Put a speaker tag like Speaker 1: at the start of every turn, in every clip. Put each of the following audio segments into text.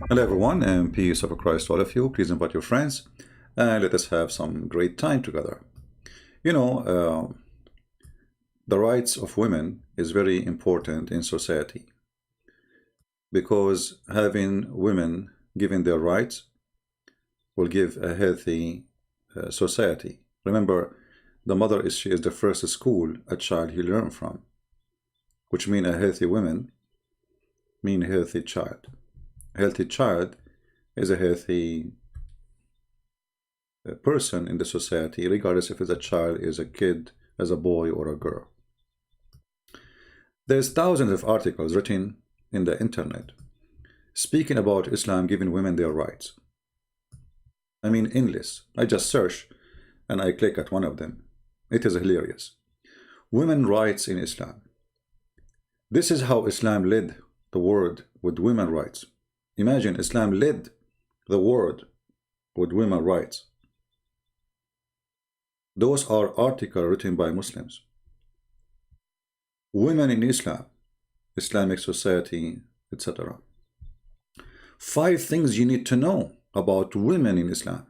Speaker 1: Hello everyone, and peace of Christ to all of you. Please invite your friends and let us have some great time together. You know, the rights of women is very important in society because having women given their rights will give a healthy society. Remember, the mother she is the first school a child he learn from, which mean a healthy woman mean a healthy child. A healthy child is a healthy person in the society, regardless if it's a child, is a kid, as a boy or a girl. There's thousands of articles written in the internet speaking about Islam giving women their rights. I mean, endless. I just search and I click at one of them. It is hilarious. Women rights in Islam. This is how Islam led the world with women rights. Imagine Islam led the world with women rights. Those are articles written by Muslims. Women in Islam, Islamic society, etc. 5 things you need to know about women in Islam.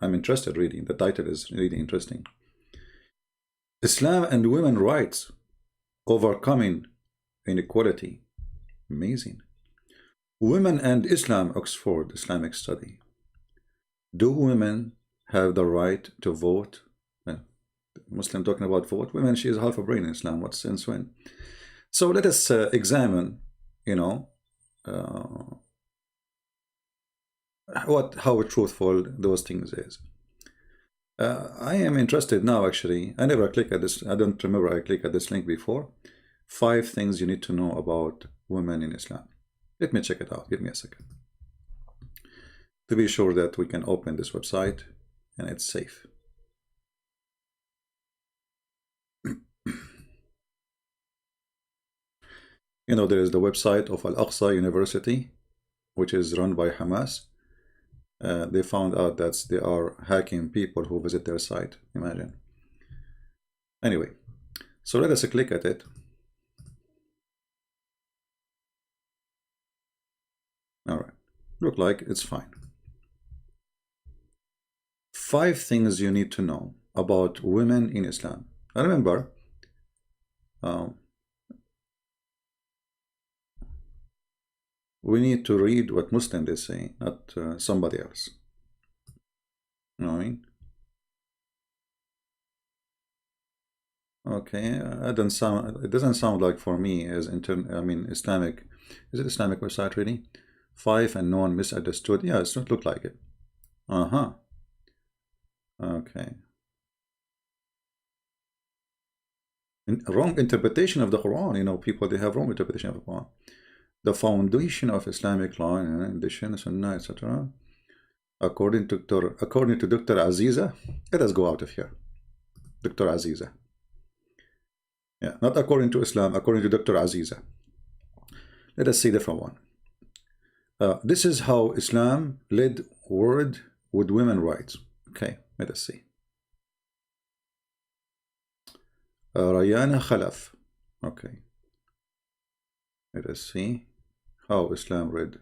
Speaker 1: I'm interested reading. The title is really interesting. Islam and women rights, overcoming inequality. Amazing. Women and Islam, Oxford Islamic Study. Do women have the right to vote? Muslim talking about vote. Women, she is half a brain in Islam. What sense when? So let us examine, how truthful those things is. I am interested now, actually. I never click at this. I don't remember I clicked at this link before. 5 things you need to know about women in Islam. Let me check it out. Give me a second. To be sure that we can open this website and it's safe. There is the website of Al-Aqsa University, which is run by Hamas. They found out that they are hacking people who visit their site. Imagine. Anyway, so let us click at it. All right, look like it's fine. 5 things you need to know about women in Islam. I remember, we need to read what Muslims they say, not somebody else. You know what I mean? Okay, it doesn't sound like for me as Islamic. Is it Islamic website really? 5 and known misunderstood. Yeah, it don't look like it. Okay. Wrong interpretation of the Quran. People, they have wrong interpretation of the Quran. The foundation of Islamic law and the Sunnah, etc. According to Dr. Aziza. Let us go out of here. Dr. Aziza. Yeah, not according to Islam, according to Dr. Aziza. Let us see the different one. This is how Islam led world with women rights. Okay, let us see. Rayana Khalaf. Okay. Let us see how Islam read.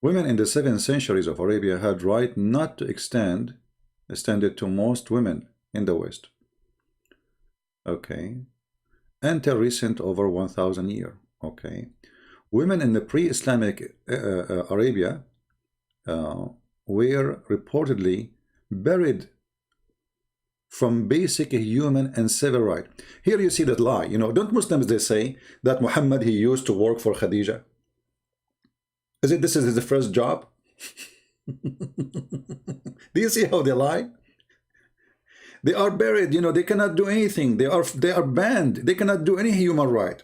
Speaker 1: Women in the 7th centuries of Arabia had right not to extend it to most women in the West. Okay. Until recent over 1,000 years. Okay. Women in the pre-Islamic Arabia were reportedly buried from basic human and civil right. Here you see that lie. Don't Muslims they say that Muhammad he used to work for Khadija? This is his first job? Do you see how they lie? They are buried. They cannot do anything. They are banned. They cannot do any human right.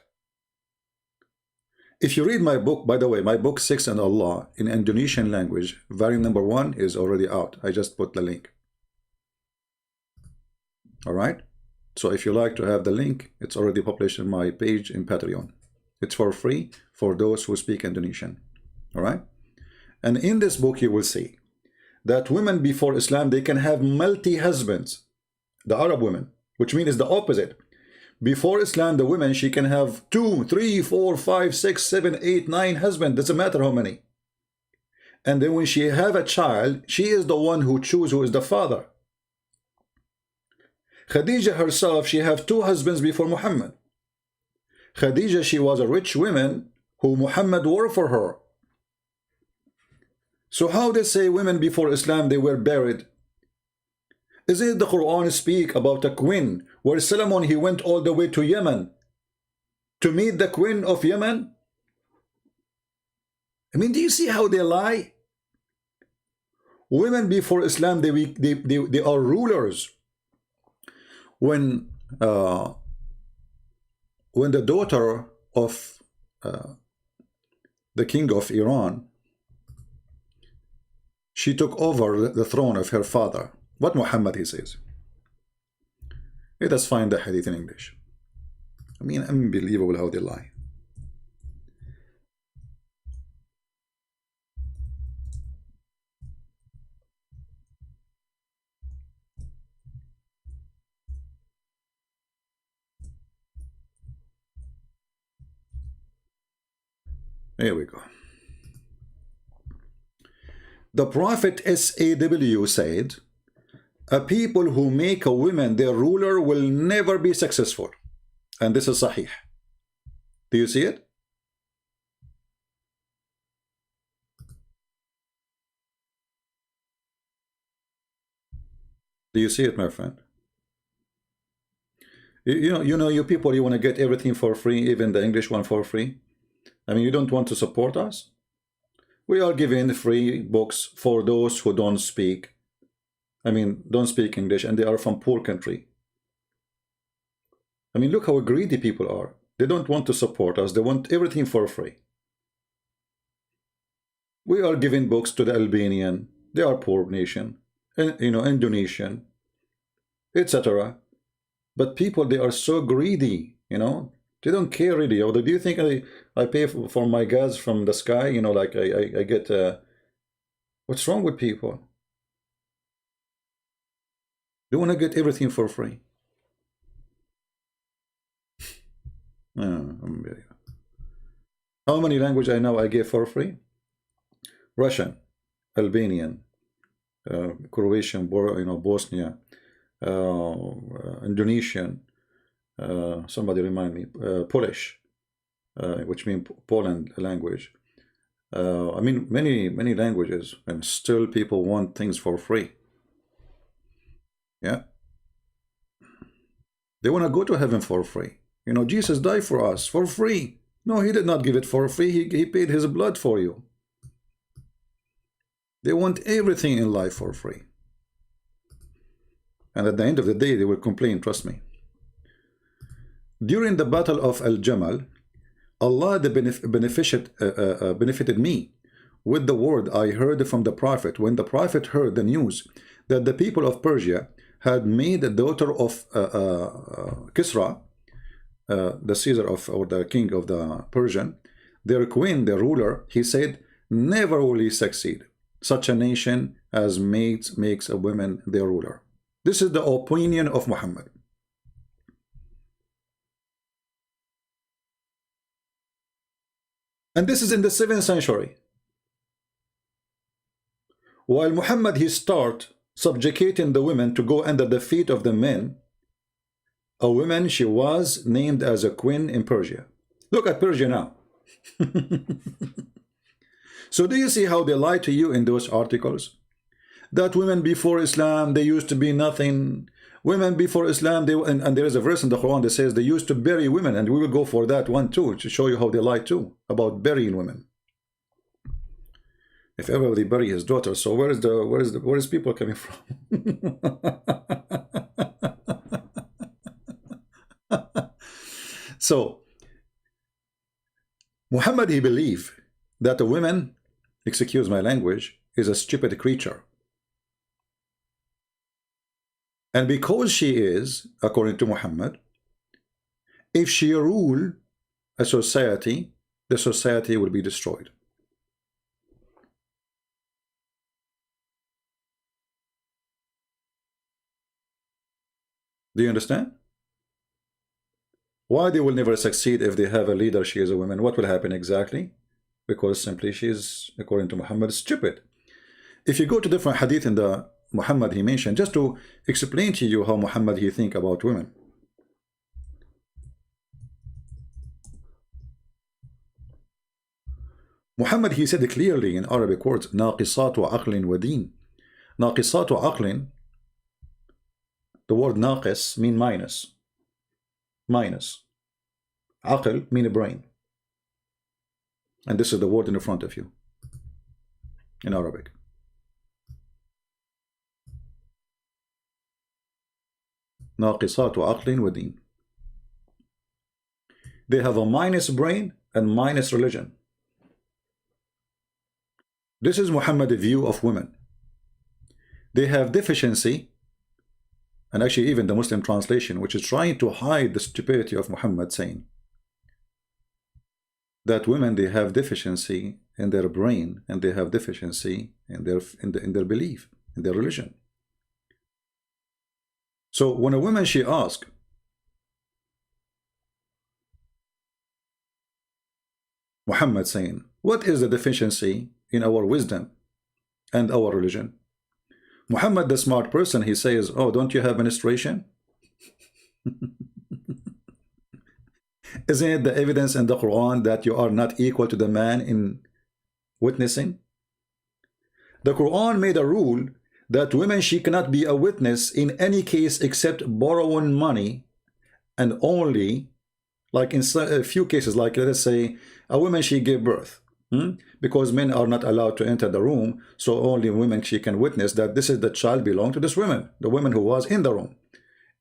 Speaker 1: If you read my book, by the way, my book 6 and Allah in Indonesian language, variant number 1 is already out. I just put the link. All right. So if you like to have the link, it's already published on my page in Patreon. It's for free for those who speak Indonesian. All right. And in this book, you will see that women before Islam, they can have multi-husbands. The Arab women, which means the opposite. Before Islam, the woman, she can have 2, 3, 4, 5, 6, 7, 8, 9 husbands. Doesn't matter how many. And then when she have a child, she is the one who choose who is the father. Khadija herself, she have 2 husbands before Muhammad. Khadija, she was a rich woman who Muhammad worked for her. So how they say women before Islam, they were buried? Is it the Quran speak about a queen where Solomon, he went all the way to Yemen to meet the queen of Yemen? I mean, do you see how they lie? Women before Islam, they are rulers. When the daughter of the king of Iran, she took over the throne of her father. What Muhammad he says? Let us find the hadith in English. I mean, unbelievable how they lie. Here we go. The Prophet SAW said, a people who make a woman their ruler will never be successful. And this is Sahih. Do you see it? Do you see it, my friend? You know, you people, you want to get everything for free, even the English one for free. I mean, you don't want to support us? We are giving free books for those who don't speak English, and they are from poor country. I mean, look how greedy people are. They don't want to support us. They want everything for free. We are giving books to the Albanian. They are poor nation. And, Indonesian, etc. But people, they are so greedy, They don't care really. Or do you think I pay for my gas from the sky? Like I get... what's wrong with people? They want to get everything for free. How many languages I know I give for free? Russian, Albanian, Croatian, Bosnia, Indonesian, somebody remind me, Polish, which means Poland language. I mean, many languages, and still people want things for free. Yeah. They want to go to heaven for free. Jesus died for us for free. No, he did not give it for free. He paid his blood for you. They want everything in life for free. And at the end of the day, they will complain, trust me. During the battle of Al-Jamal, Allah benefited me with the word I heard from the Prophet when the Prophet heard the news that the people of Persia had made the daughter of Kisra, the Caesar or the king of the Persian, their queen, their ruler. He said, never will he succeed. Such a nation as makes a woman their ruler. This is the opinion of Muhammad. And this is in the 7th century. While Muhammad, he start subjugating the women to go under the feet of the men, a woman, she was named as a queen in Persia. Look at Persia now. So do you see how they lie to you in those articles? That women before Islam, they used to be nothing. Women before Islam, and there is a verse in the Quran that says they used to bury women, and we will go for that one too, to show you how they lie too, about burying women. If everybody bury his daughter, so where is people coming from? So Muhammad, he believed that a woman, excuse my language, is a stupid creature. And because she is, according to Muhammad, if she rule a society, the society will be destroyed. Do you understand? Why they will never succeed if they have a leader, she is a woman? What will happen exactly? because simply she is, according to Muhammad, stupid. If you go to different hadith in the Muhammad he mentioned, just to explain to you how Muhammad he think about women. Muhammad he said clearly in Arabic words, ناقصات عقل ودين. ناقصات عقل, the word ناقص mean minus. Minus. عقل mean brain. And this is the word in the front of you in Arabic. ناقصات عقل ودين. They have a minus brain and minus religion. This is Muhammad's view of women. They have deficiency, and actually even the Muslim translation, which is trying to hide the stupidity of Muhammad, saying that women, they have deficiency in their brain and they have deficiency in their belief, in their religion. So when a woman she asks, Muhammad saying, what is the deficiency in our wisdom and our religion? Muhammad, the smart person, he says, oh, don't you have menstruation? Isn't it the evidence in the Quran that you are not equal to the man in witnessing? The Quran made a rule that women, she cannot be a witness in any case except borrowing money, and only like in a few cases, like let us say a woman she gave birth, because men are not allowed to enter the room, so only women she can witness that this is the child belonged to this woman, the woman who was in the room.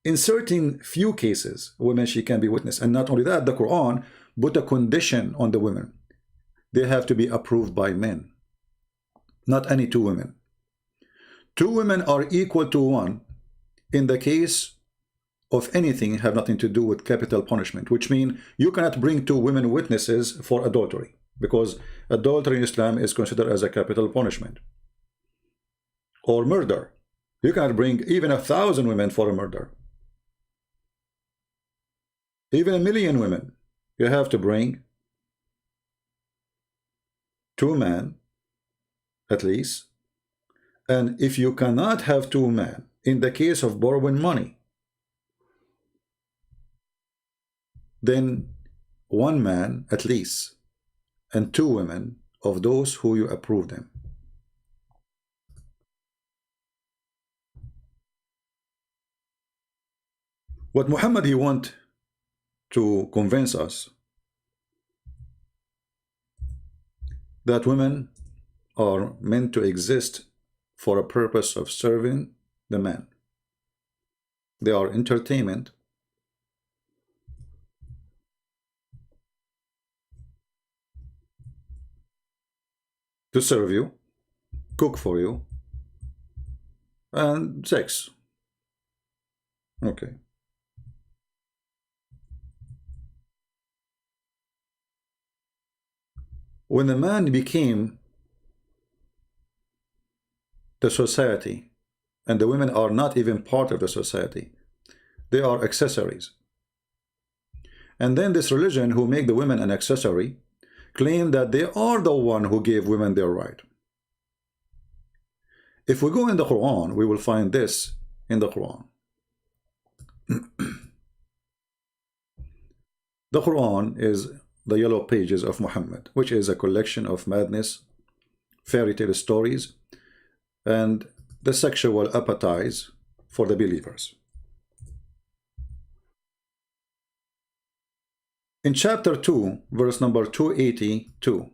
Speaker 1: In certain few cases, women she can be witness, and not only that, the Quran put a condition on the women. They have to be approved by men, not any two women. Two women are equal to one in the case of anything have nothing to do with capital punishment, which means you cannot bring two women witnesses for adultery, because adultery in Islam is considered as a capital punishment. Or murder. You cannot bring even 1,000 women for a murder. Even 1,000,000 women. You have to bring 2 men at least. And if you cannot have 2 men in the case of borrowing money, then 1 man at least and 2 women of those who you approve them. What Muhammad he want to convince us that women are meant to exist for a purpose of serving the man. They are entertainment, to serve you, cook for you, and sex. Okay. When the man became the society, and the women are not even part of the society, they are accessories. And then this religion who make the women an accessory claim that they are the one who gave women their right. If we go in the Quran, we will find this in the Quran. The Quran is the yellow pages of Muhammad, which is a collection of madness, fairy tale stories, and the sexual appetites for the believers. In chapter 2, verse number 282,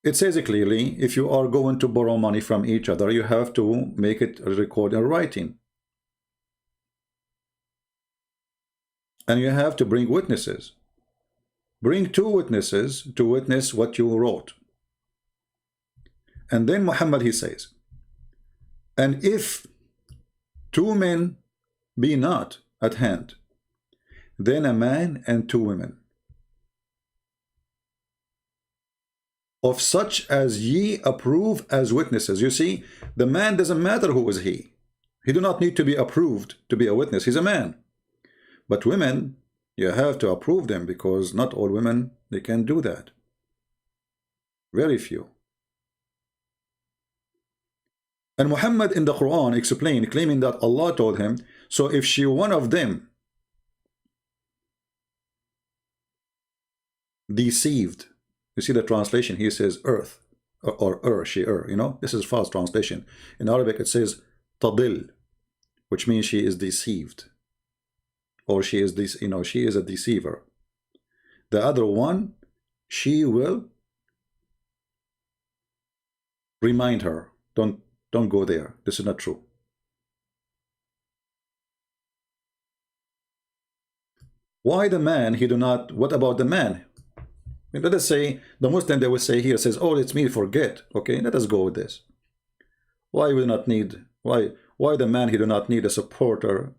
Speaker 1: it says clearly, if you are going to borrow money from each other, you have to make it record in writing. And you have to bring witnesses. Bring 2 witnesses to witness what you wrote. And then Muhammad he says, and if 2 men be not at hand, then a man and 2 women, of such as ye approve as witnesses. You see, the man doesn't matter who is he. He do not need to be approved to be a witness. He's a man. But women, You have to approve them, because not all women, they can do that. Very few. And Muhammad in the Quran explained, claiming that Allah told him, so if she one of them deceived, you see the translation, he says earth, or she, you know, this is false translation. In Arabic it says tadil, which means she is deceived, or she is this, you know, she is a deceiver. The other one, she will remind her, don't go there, this is not true. Why the man, he do not, what about the man? Let us say, the Muslim, they will say here, says, oh, it's me, forget. Okay, let us go with this. Why we not need, why the man, he do not need a supporter?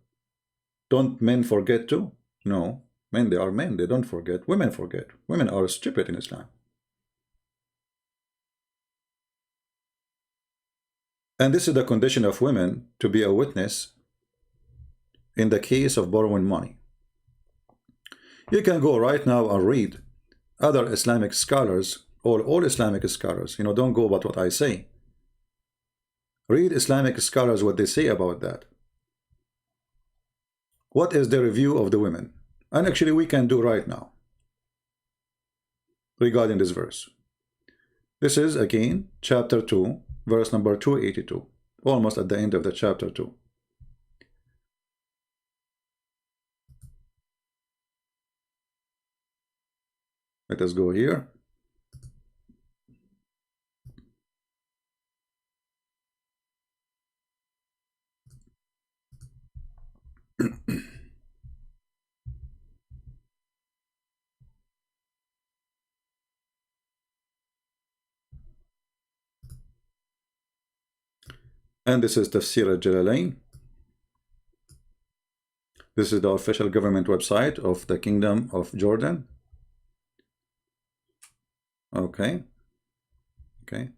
Speaker 1: Don't men forget too? No, men, they are men, they don't forget. Women forget. Women are stupid in Islam. And this is the condition of women, to be a witness in the case of borrowing money. You can go right now and read other Islamic scholars, or all Islamic scholars, you know, don't go about what I say. Read Islamic scholars, what they say about that. What is the review of the women? And actually we can do right now regarding this verse. This is again chapter 2, verse number 282, almost at the end of the chapter 2. Let us go here. And this is Tafsir al-Jalalain. This is the official government website of the Kingdom of Jordan. Okay. Okay.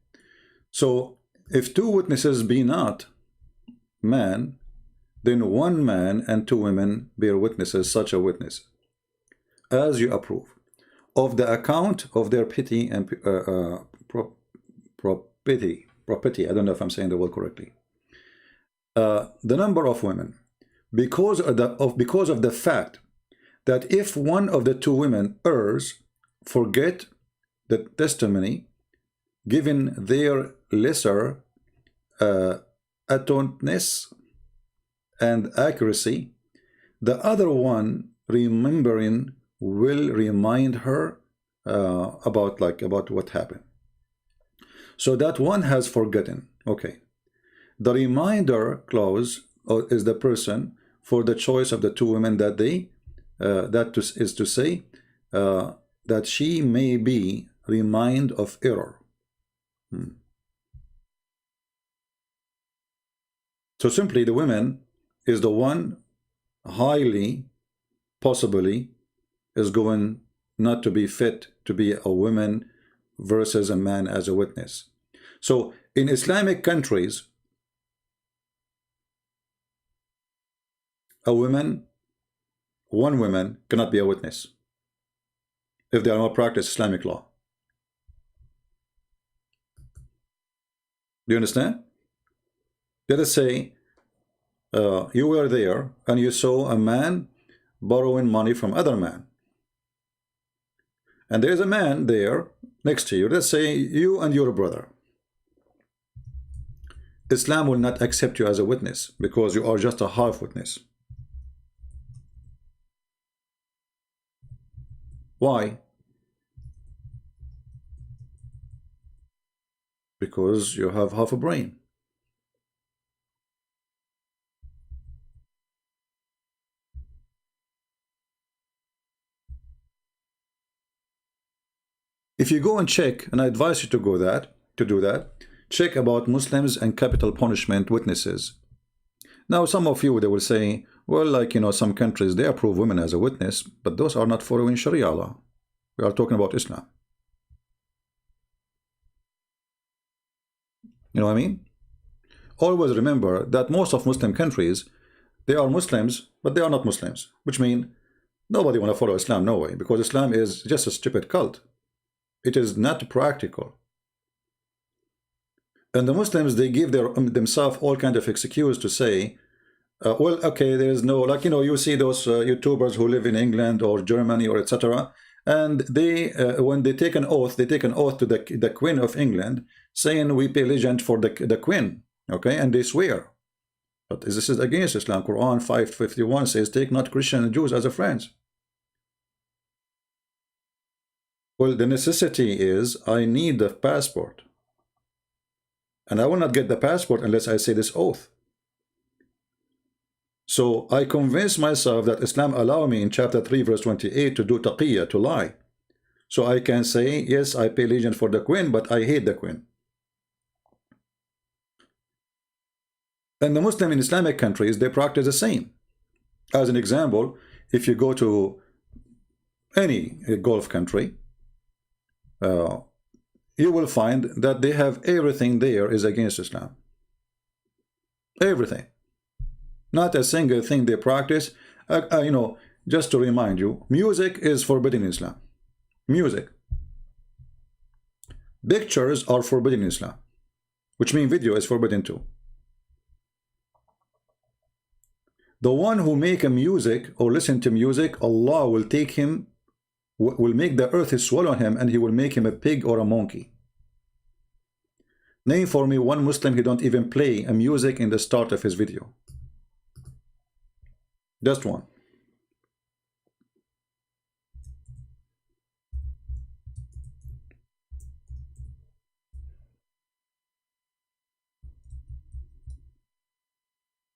Speaker 1: So if two witnesses be not man, then one man and two women bear witnesses, such a witness, as you approve, of the account of their pity and property. I don't know if I'm saying the word correctly. The number of women, because of the fact that if one of the two women errs, forget the testimony, given their lesser attentiveness and accuracy, the other one remembering will remind her about what happened. So that one has forgotten. Okay. The reminder clause is the person for the choice of the two women that they, is to say that she may be remind of error. So simply the women is the one highly possibly is going not to be fit to be a woman versus a man as a witness. So in Islamic countries, one woman cannot be a witness if they are not practice Islamic law. Do you understand? Let us say you were there and you saw a man borrowing money from other man, and there's a man there next to you. Let's say you and your brother. Islam will not accept you as a witness because you are just a half witness. Why? Because you have half a brain. If you go and check, and I advise you to do that, check about Muslims and capital punishment witnesses. Now, some of you, they will say, well, like, you know, some countries, they approve women as a witness, but those are not following Sharia law. We are talking about Islam. You know what I mean? Always remember that most of Muslim countries, they are Muslims, but they are not Muslims, which means Nobody want to follow Islam, no way, because Islam is just a stupid cult. It is not practical. And the Muslims, they give themselves all kind of excuse to say, well, okay, there is no, like, you know, you see those YouTubers who live in England or Germany or etc. And they, when they take an oath to the Queen of England, saying we pay allegiance for the Queen, okay, and they swear. But this is against Islam. Quran 5:51 says, take not Christians and Jews as a friends. Well, the necessity is I need the passport. And I will not get the passport unless I say this oath. So I convince myself that Islam allow me in chapter 3 verse 28 to do taqiyya, to lie. So I can say, yes, I pay allegiance for the Queen, but I hate the Queen. And the Muslim in Islamic countries, they practice the same. As an example, if you go to any Gulf country, you will find that they have everything there is against Islam. Everything. Not a single thing they practice. You know, just to remind you, music is forbidden in Islam. Music. Pictures are forbidden in Islam, which means video is forbidden too. The one who make a music or listen to music, Allah will take him, will make the earth swallow him, and he will make him a pig or a monkey. Name for me one Muslim who don't even play a music in the start of his video. Just one.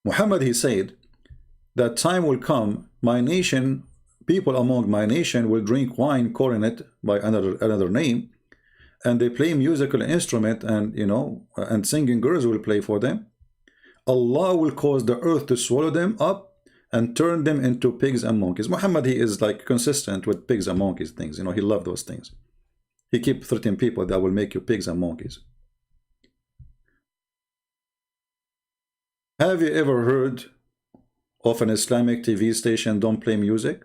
Speaker 1: Muhammad, he said that time will come, my nation, people among my nation will drink wine coronet by another name, and they play musical instrument, and you know, and singing girls will play for them. Allah will cause the earth to swallow them up and turn them into pigs and monkeys. Muhammad, he is like consistent with pigs and monkeys things. You know, he loved those things. He keep 13 people that will make you pigs and monkeys. Have you ever heard of an Islamic TV station don't play music?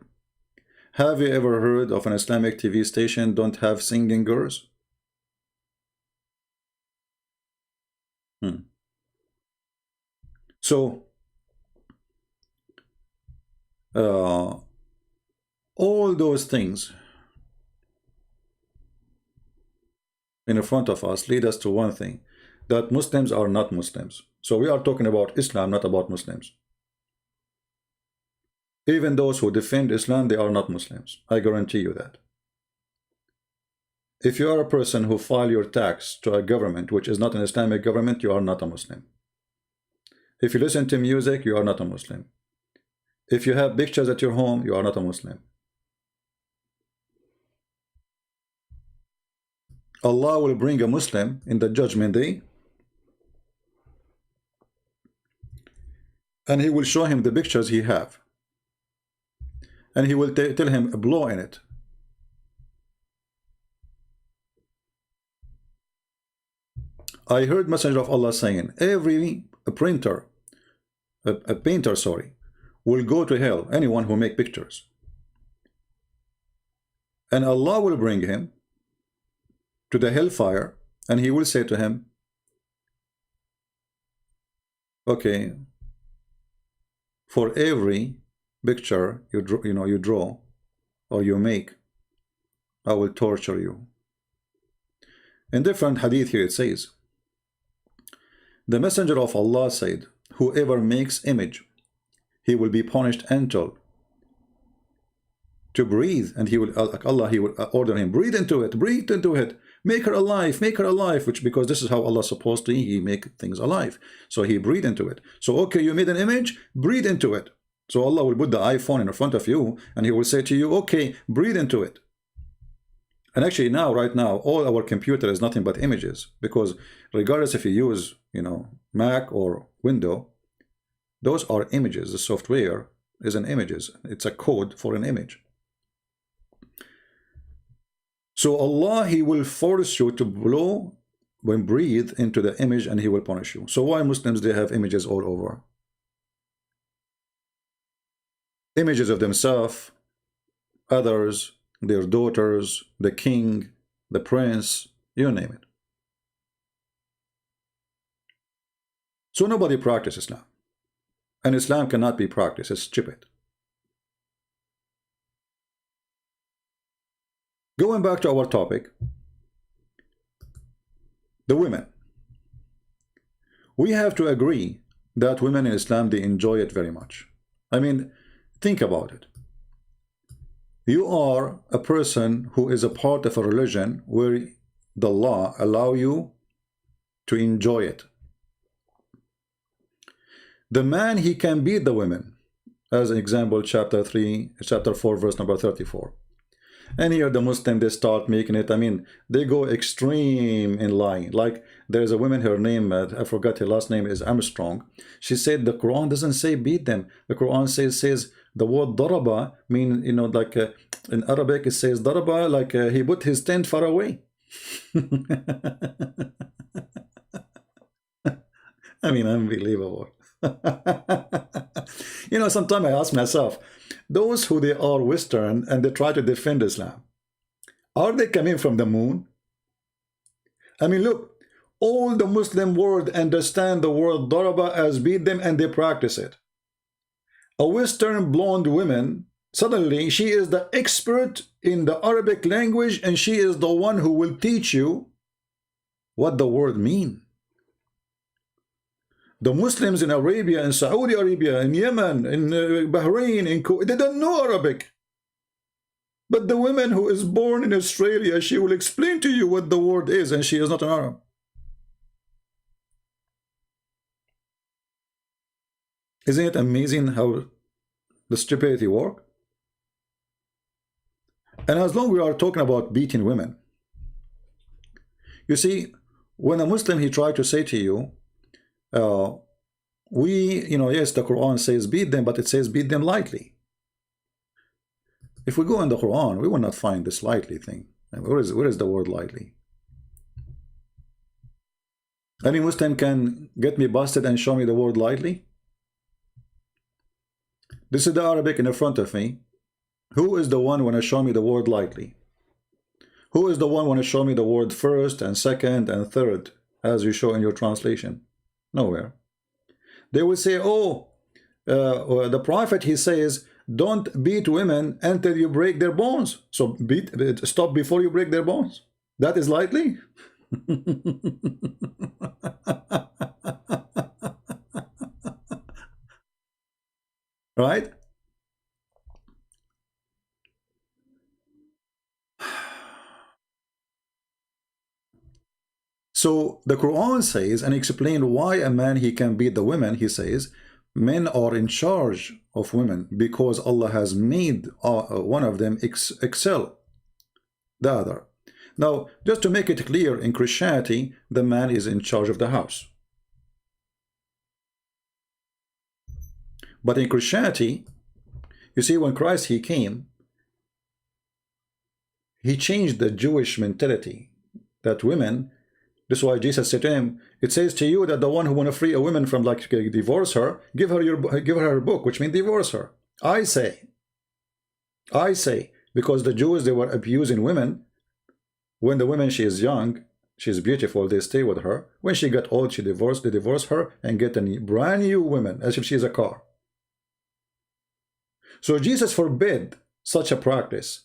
Speaker 1: Have you ever heard of an Islamic TV station don't have singing girls? So all those things in front of us lead us to one thing, that Muslims are not Muslims. So we are talking about Islam, not about Muslims. Even those who defend Islam, they are not Muslims. I guarantee you that. If you are a person who file your tax to a government which is not an Islamic government, you are not a Muslim. If you listen to music, you are not a Muslim. If you have pictures at your home, you are not a Muslim. Allah will bring a Muslim in the judgment day, and he will show him the pictures he have, and he will tell him blow in it. I heard Messenger of Allah saying, every painter, sorry, will go to hell, anyone who make pictures. And Allah will bring him to the hellfire, and he will say to him, okay, for every picture you draw or you make, I will torture you. In different hadith here it says, the Messenger of Allah said, whoever makes image, he will be punished until to breathe, and he will, Allah, he will order him, breathe into it, make her alive, which, because this is how Allah is supposed to, he make things alive. So he breathe into it. So okay, you made an image, breathe into it. So Allah will put the iPhone in front of you, and he will say to you, okay, breathe into it. And actually now, right now, all our computer is nothing but images, because regardless if you use, Mac or Windows, those are images. The software is an images. It's a code for an image. So Allah, he will force you to blow, when breathe into the image, and he will punish you. So why Muslims, they have images all over? Images of themselves, others, their daughters, the king, the prince, you name it. So nobody practices Islam. And Islam cannot be practiced. It's stupid. Going back to our topic, the women. We have to agree that women in Islam, they enjoy it very much. I mean, think about it. You are a person who is a part of a religion where the law allow you to enjoy it. The man, he can beat the women. As an example, chapter 4, verse number 34. And here the Muslim, they start making it, I mean, they go extreme in lying. Like there's a woman, her name, I forgot her last name, is Armstrong. She said the Quran doesn't say beat them. The Quran says the word daraba, mean, you know, like in Arabic it says daraba, like he put his tent far away. I mean, unbelievable. You know, sometimes I ask myself, those who they are Western and they try to defend Islam, are they coming from the moon? I mean, look, all the Muslim world understand the word daraba as beat them and they practice it. A Western blonde woman, suddenly she is the expert in the Arabic language and she is the one who will teach you what the word means. The Muslims in Arabia, in Saudi Arabia, in Yemen, in Bahrain, in Kuwait, they don't know Arabic. But the woman who is born in Australia, she will explain to you what the word is, and she is not an Arab. Isn't it amazing how the stupidity works? And as long as we are talking about beating women, you see, when a Muslim, he tried to say to you, yes, the Quran says beat them, but it says beat them lightly. If we go in the Quran, we will not find this lightly thing. And where is the word lightly? Any Muslim can get me busted and show me the word lightly? This is the Arabic in front of me. Who is the one want to show me the word lightly? Who is the one want to show me the word first and second and third, as you show in your translation? Nowhere. They will say, oh, the prophet, he says, don't beat women until you break their bones. So stop before you break their bones. That is lightly? Right? So the Quran says, and explain why a man, he can beat the women. He says, men are in charge of women because Allah has made one of them excel the other. Now, just to make it clear, in Christianity, the man is in charge of the house. But in Christianity, you see, when Christ, he came, he changed the Jewish mentality that women, this is why Jesus said to him, it says to you that the one who want to free a woman from, like, divorce her, give her her book, which means divorce her. I say, because the Jews, they were abusing women. When the woman, she is young, she's beautiful, they stay with her. When she got old, they divorce her and get a brand new woman, as if she's a car. So Jesus forbid such a practice.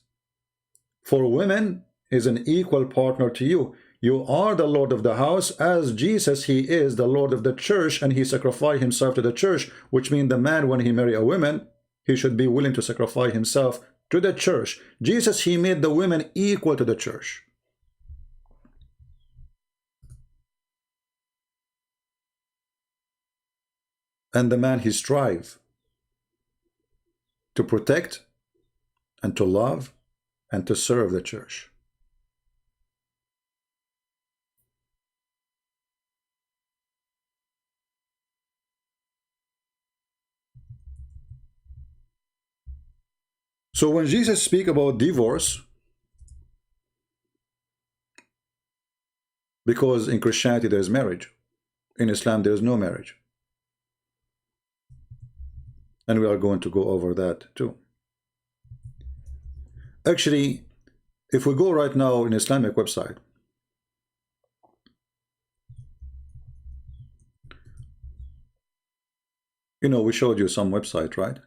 Speaker 1: For women is an equal partner to you. You are the Lord of the house, as Jesus, he is the Lord of the church, and he sacrificed himself to the church, which means the man, when he marry a woman, he should be willing to sacrifice himself to the church. Jesus, he made the women equal to the church. And the man, he strive to protect and to love and to serve the church. So when Jesus speaks about divorce, because in Christianity there's marriage, in Islam there's no marriage. And we are going to go over that too. Actually, if we go right now in Islamic website, you know, we showed you some website, right?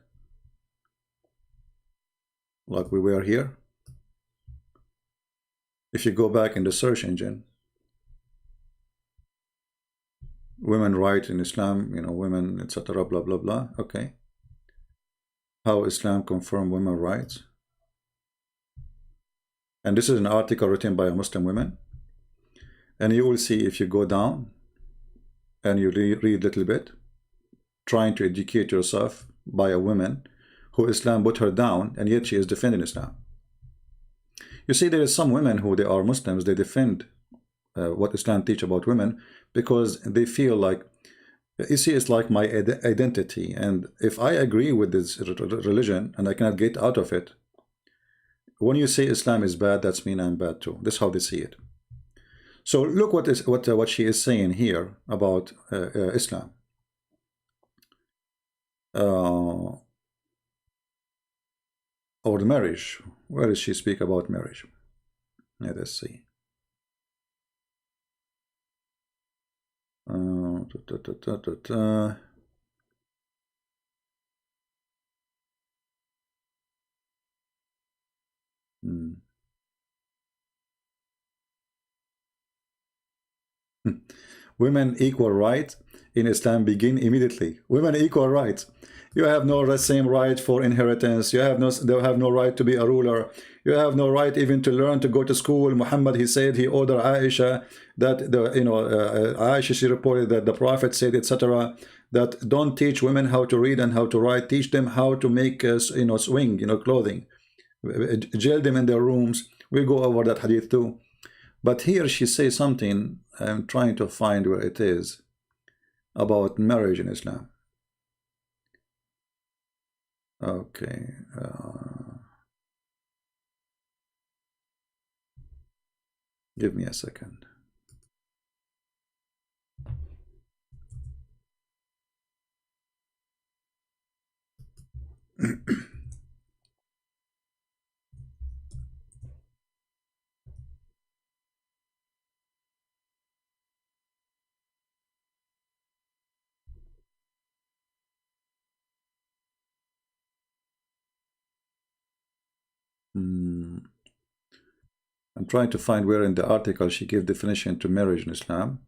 Speaker 1: Like we were here. If you go back in the search engine, women right in Islam, you know, women, etc., blah, blah, blah. Okay. How Islam confirm women rights. And this is an article written by a Muslim woman. And you will see, if you go down and you read a little bit, trying to educate yourself by a woman who Islam put her down, and yet she is defending Islam. You see, there is some women who they are Muslims, they defend what Islam teach about women because they feel like, you see, it's like my identity, and if I agree with this religion and I cannot get out of it, when you say Islam is bad, that's mean I'm bad too. That's how they see it. So look what she is saying here about Islam. Or the marriage. Where does she speak about marriage? Let us see. Women equal rights in Islam begin immediately. Women equal rights. You have no same right for inheritance. You have no right to be a ruler. You have no right even to learn to go to school. Muhammad, he said, he ordered Aisha that Aisha, she reported that the Prophet said, etc., that don't teach women how to read and how to write. Teach them how to make swing, clothing. Jail them in their rooms. We go over that hadith too. But here she says something, I'm trying to find where it is, about marriage in Islam. Okay. Give me a second. I'm trying to find where in the article she gave definition to marriage in Islam.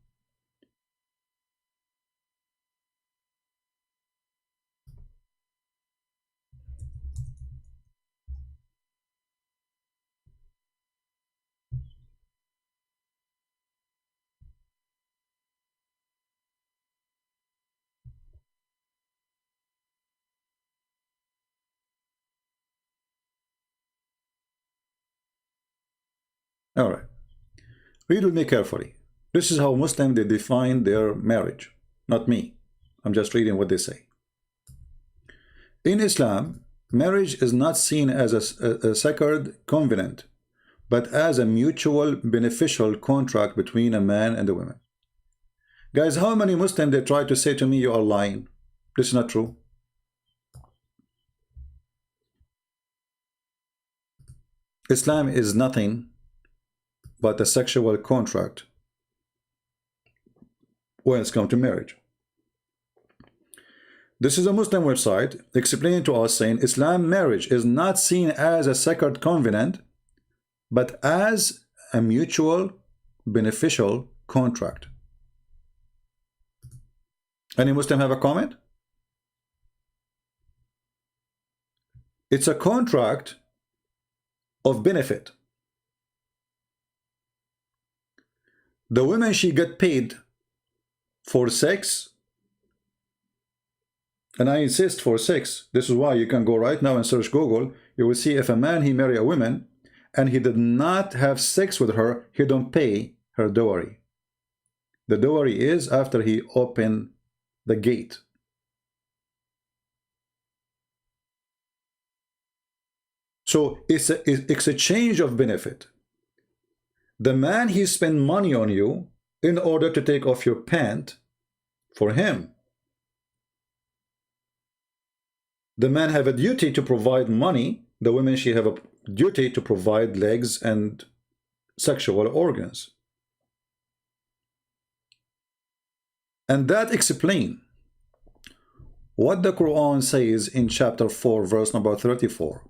Speaker 1: All right. Read with me carefully. This is how Muslims, they define their marriage. Not me. I'm just reading what they say. In Islam, marriage is not seen as a sacred covenant, but as a mutual beneficial contract between a man and a woman. Guys, how many Muslims they try to say to me, you are lying? This is not true. Islam is nothing but a sexual contract when it's come to marriage. This is a Muslim website explaining to us, saying Islam marriage is not seen as a sacred covenant, but as a mutual beneficial contract. Any Muslim have a comment? It's a contract of benefit. The women, she get paid for sex, and I insist for sex. This is why you can go right now and search Google. You will see if a man, he marry a woman and he did not have sex with her, he don't pay her dowry. The dowry is after he opened the gate. So it's a exchange of benefit. The man, he spend money on you in order to take off your pant for him. The man have a duty to provide money. The women, she have a duty to provide legs and sexual organs. And that explains what the Quran says in chapter 4, verse number 34,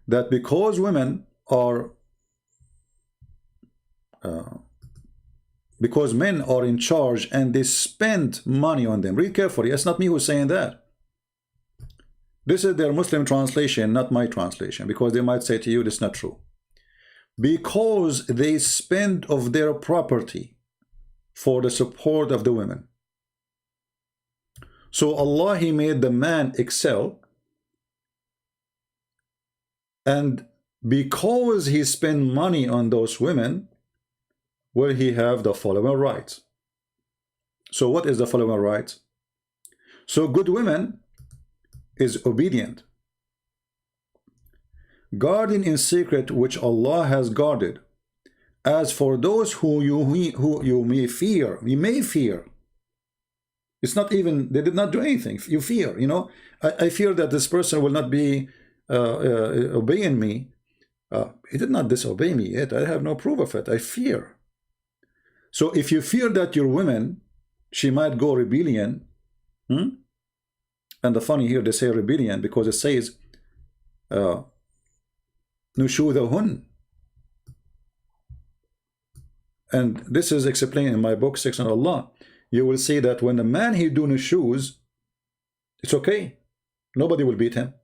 Speaker 1: that because women are because men are in charge and they spend money on them. Read carefully. It's not me who's saying that. This is their Muslim translation, not my translation, because they might say to you, this is not true. Because they spend of their property for the support of the women. So Allah, He made the man excel, and because he spent money on those women, will he have the following rights. So what is the following rights? So good women is obedient, guarding in secret which Allah has guarded. As for those who you may fear, it's not even, they did not do anything. You fear, you know, I fear that this person will not be obeying me. He did not disobey me yet. I have no proof of it. I fear. So if you fear that your woman, she might go rebellion, and the funny here, they say rebellion because it says nushudahun. And this is explained in my book, Sex on Allah. You will see that when the man he do nushuz, it's okay. Nobody will beat him.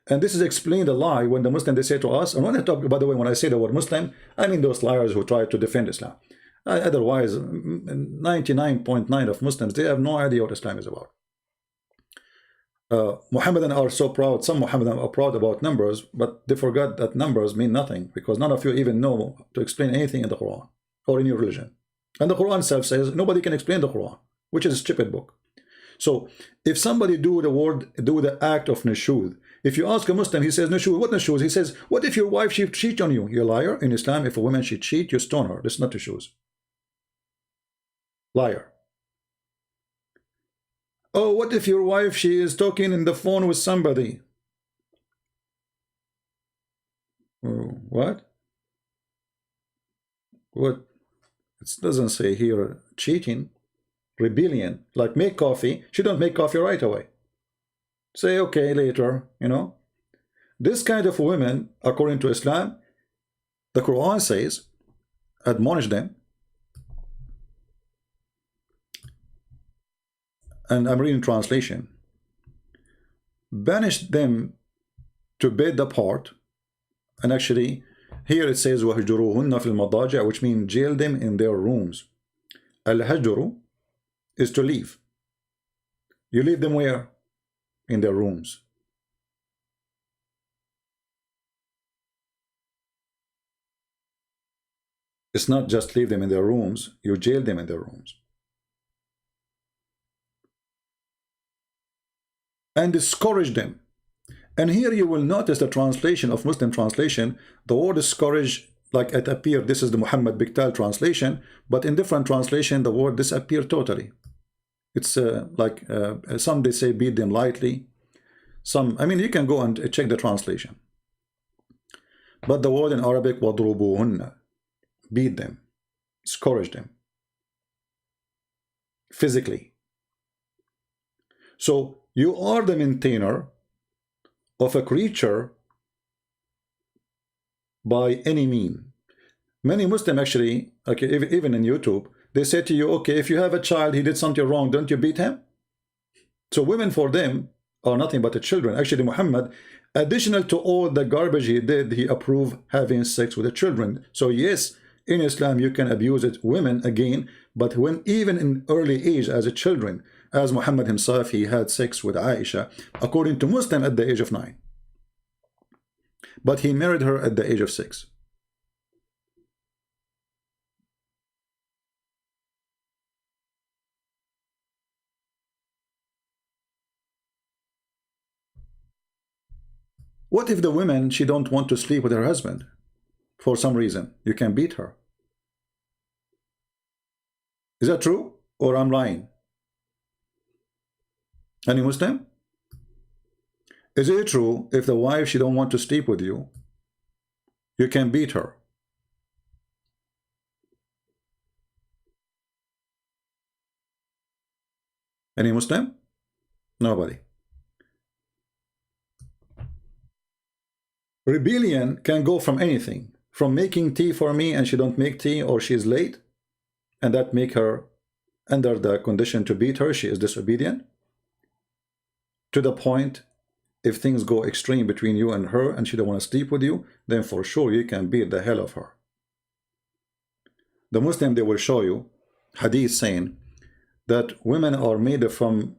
Speaker 1: And this is explained a lie when the Muslim, they say to us, and when I talk, by the way, when I say the word Muslim, I mean those liars who try to defend Islam. Otherwise, 99.9% of Muslims, they have no idea what Islam is about. Muhammadan are so proud, some Muhammadan are proud about numbers, but they forgot that numbers mean nothing, because none of you even know to explain anything in the Quran or in your religion. And the Quran itself says nobody can explain the Quran, which is a stupid book. So if somebody do the act of nushuz, if you ask a Muslim, he says nushuz, what nushuz? He says, what if your wife she cheat on you? You're a liar. In Islam, if a woman she cheat, you stone her. This is not nushuz. Liar. Oh, what if your wife she is talking in the phone with somebody? Oh, what? What? It doesn't say here cheating. Rebellion, like make coffee. She don't make coffee right away. Say okay later, you know. This kind of women, according to Islam, the Quran says, admonish them. And I'm reading translation. Banish them to bed apart. And actually, here it says وَهْجُرُوهُنَّ فِي الْمَضَاجِعِ, which means jail them in their rooms. Al-hajru is to leave. You leave them where? In their rooms. It's not just leave them in their rooms, you jail them in their rooms. And discourage them. And here you will notice the translation of Muslim translation, the word discourage, like it appeared, this is the Muhammad Biktal translation, but in different translation the word disappeared totally. It's like some they say beat them lightly. Some, I mean, you can go and check the translation. But the word in Arabic, وَضْرُبُوهُنَّ, beat them, discourage them, physically. So you are the maintainer of a creature by any mean. Many Muslims actually, okay, even in YouTube, they say to you, okay, if you have a child, he did something wrong, don't you beat him? So women for them are nothing but the children. Actually, Muhammad, additional to all the garbage he did, he approved having sex with the children. So yes, in Islam, you can abuse it, women again, but when even in early age as a children, as Muhammad himself, he had sex with Aisha, according to Muslim, at the age of 9. But he married her at the age of 6. What if the woman, she don't want to sleep with her husband for some reason? You can beat her. Is that true? Or I'm lying? Any Muslim? Is it true if the wife, she don't want to sleep with you, you can beat her? Any Muslim? Nobody. Rebellion can go from anything, from making tea for me and she don't make tea, or she's late, and that make her under the condition to beat her, she is disobedient, to the point if things go extreme between you and her and she don't want to sleep with you, then for sure you can beat the hell of her. The Muslim, they will show you hadith saying that women are made from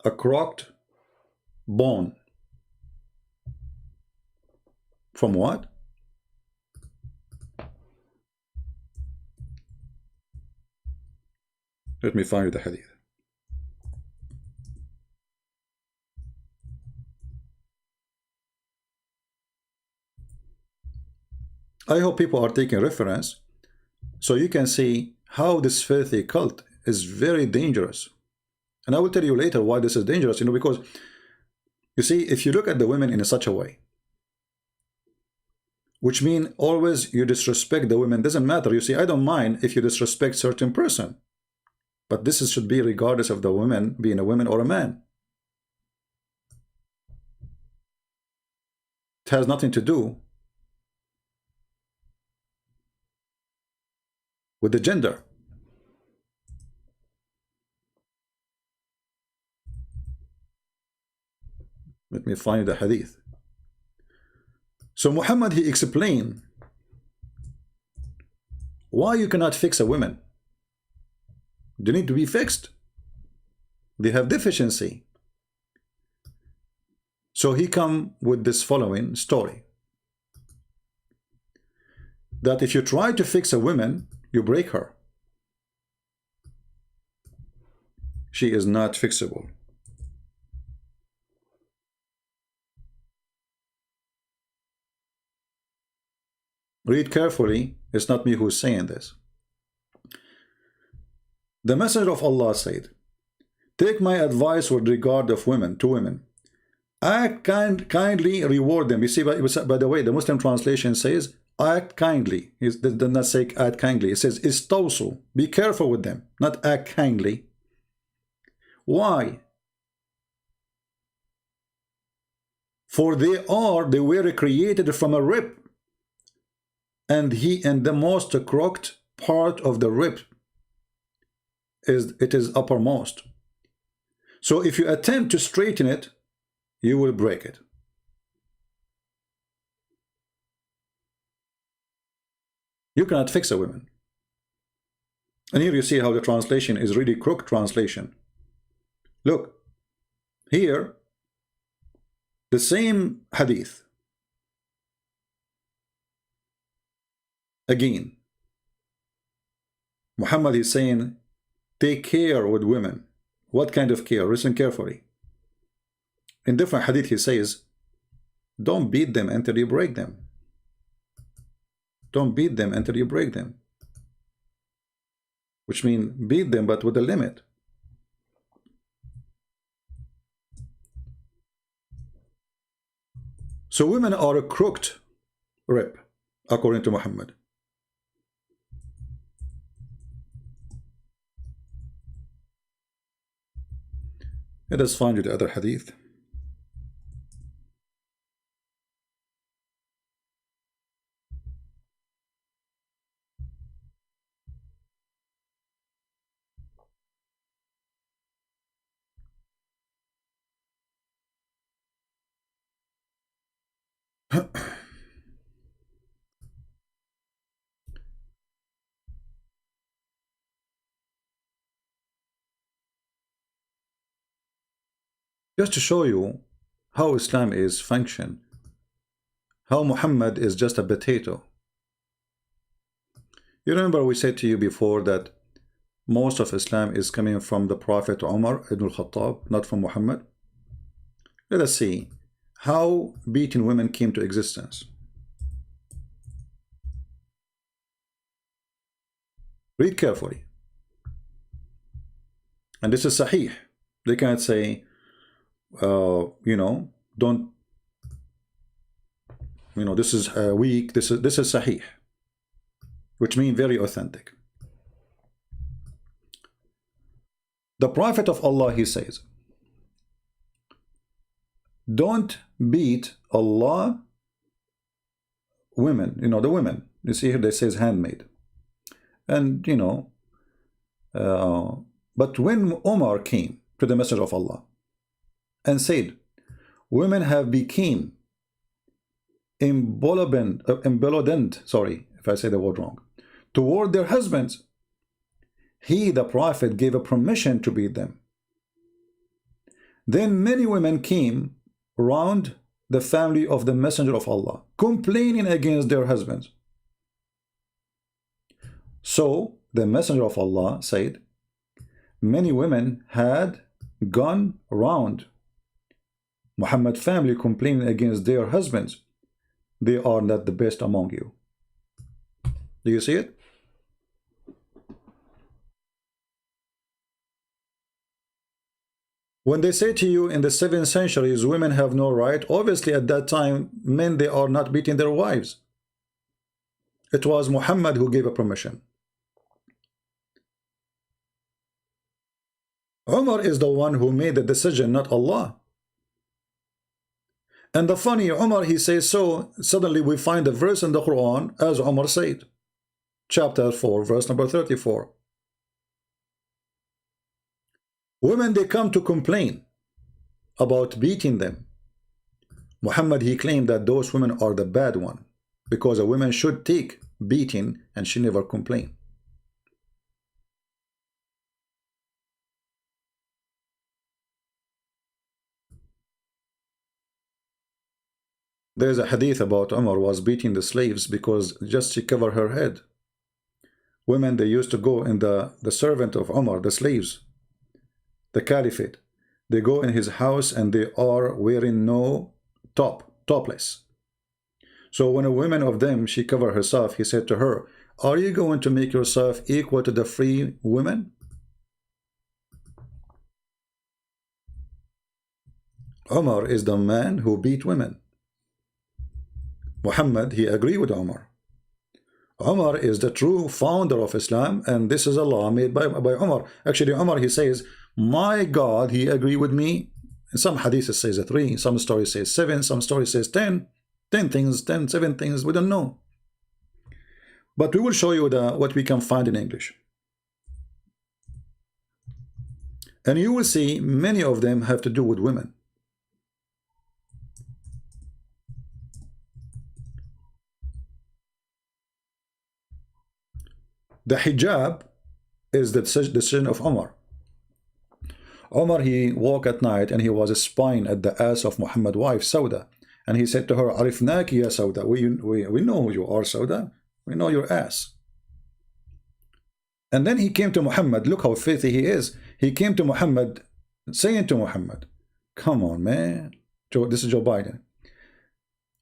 Speaker 1: a crocked bone. From what? Let me find you the hadith. I hope people are taking reference so you can see how this filthy cult is very dangerous. And I will tell you later why this is dangerous, because you see, if you look at the women in such a way, which means always you disrespect the women, doesn't matter. You see, I don't mind if you disrespect certain person, but this should be regardless of the woman being a woman or a man. It has nothing to do with the gender. Let me find the hadith. So Muhammad, he explained why you cannot fix a woman. They need to be fixed. They have deficiency. So he come with this following story, that if you try to fix a woman, you break her. She is not fixable. Read carefully. It's not me who's saying this. The Messenger of Allah said, take my advice with regard of women, to women. Act kindly, reward them. You see, by the way, the Muslim translation says, act kindly. It does not say act kindly. It says, istawsu. Be careful with them, not act kindly. Why? For they were created from a rib, and the most crooked part of the rib is uppermost. So if you attempt to straighten it, you will break it. You cannot fix a woman. And here you see how the translation is really crooked translation. Look, here, the same hadith. Again, Muhammad is saying, take care with women. What kind of care? Listen carefully. In different hadith he says, don't beat them until you break them. Don't beat them until you break them. Which means beat them, but with a limit. So women are a crooked rib, according to Muhammad. Let us find you the other hadith. Just to show you how Islam is function, how Muhammad is just a potato. You remember we said to you before that most of Islam is coming from the Prophet Umar ibn al-Khattab, not from Muhammad. Let us see how beating women came to existence. Read carefully. And this is Sahih. They cannot say, don't You know, this is weak. This is sahih, which means very authentic. The Prophet of Allah, he says, don't beat Allah women. You know, the women. You see here, they says handmaid. And, you know, but when Umar came to the Messenger of Allah and said, women have become emboldened, sorry if I say the word wrong, toward their husbands, he, the Prophet, gave a permission to beat them. Then many women came around the family of the Messenger of Allah, complaining against their husbands. So the Messenger of Allah said, many women had gone around Muhammad family complaining against their husbands. They are not the best among you. Do you see it? When they say to you in the 7th centuries, women have no right, obviously at that time, men, they are not beating their wives. It was Muhammad who gave a permission. Umar is the one who made the decision, not Allah. And the funny, Umar, he says so, suddenly we find a verse in the Quran, as Umar said, chapter 4, verse number 34. Women, they come to complain about beating them. Muhammad, he claimed that those women are the bad one, because a woman should take beating and she never complain. There's a hadith about Umar was beating the slaves because just she covered her head. Women, they used to go in the servant of Umar, the slaves, the caliphate, they go in his house and they are wearing no topless. So when a woman of them, she covered herself, he said to her, are you going to make yourself equal to the free women? Umar is the man who beat women. Muhammad, he agreed with Umar. Umar is the true founder of Islam, and this is a law made by Umar. Actually, Umar, he says, my God, he agreed with me. In some hadiths says 3, some stories says 7, some stories says 10 things, 7 things, we don't know. But we will show you what we can find in English. And you will see many of them have to do with women. The hijab is the decision of Umar. Umar, he walked at night and he was spying at the ass of Muhammad's wife, Sauda. And he said to her, Arifnaki ya Sauda. We know who you are, Sauda. We know your ass. And then he came to Muhammad. Look how filthy he is. He came to Muhammad, saying to Muhammad, come on, man. This is Joe Biden.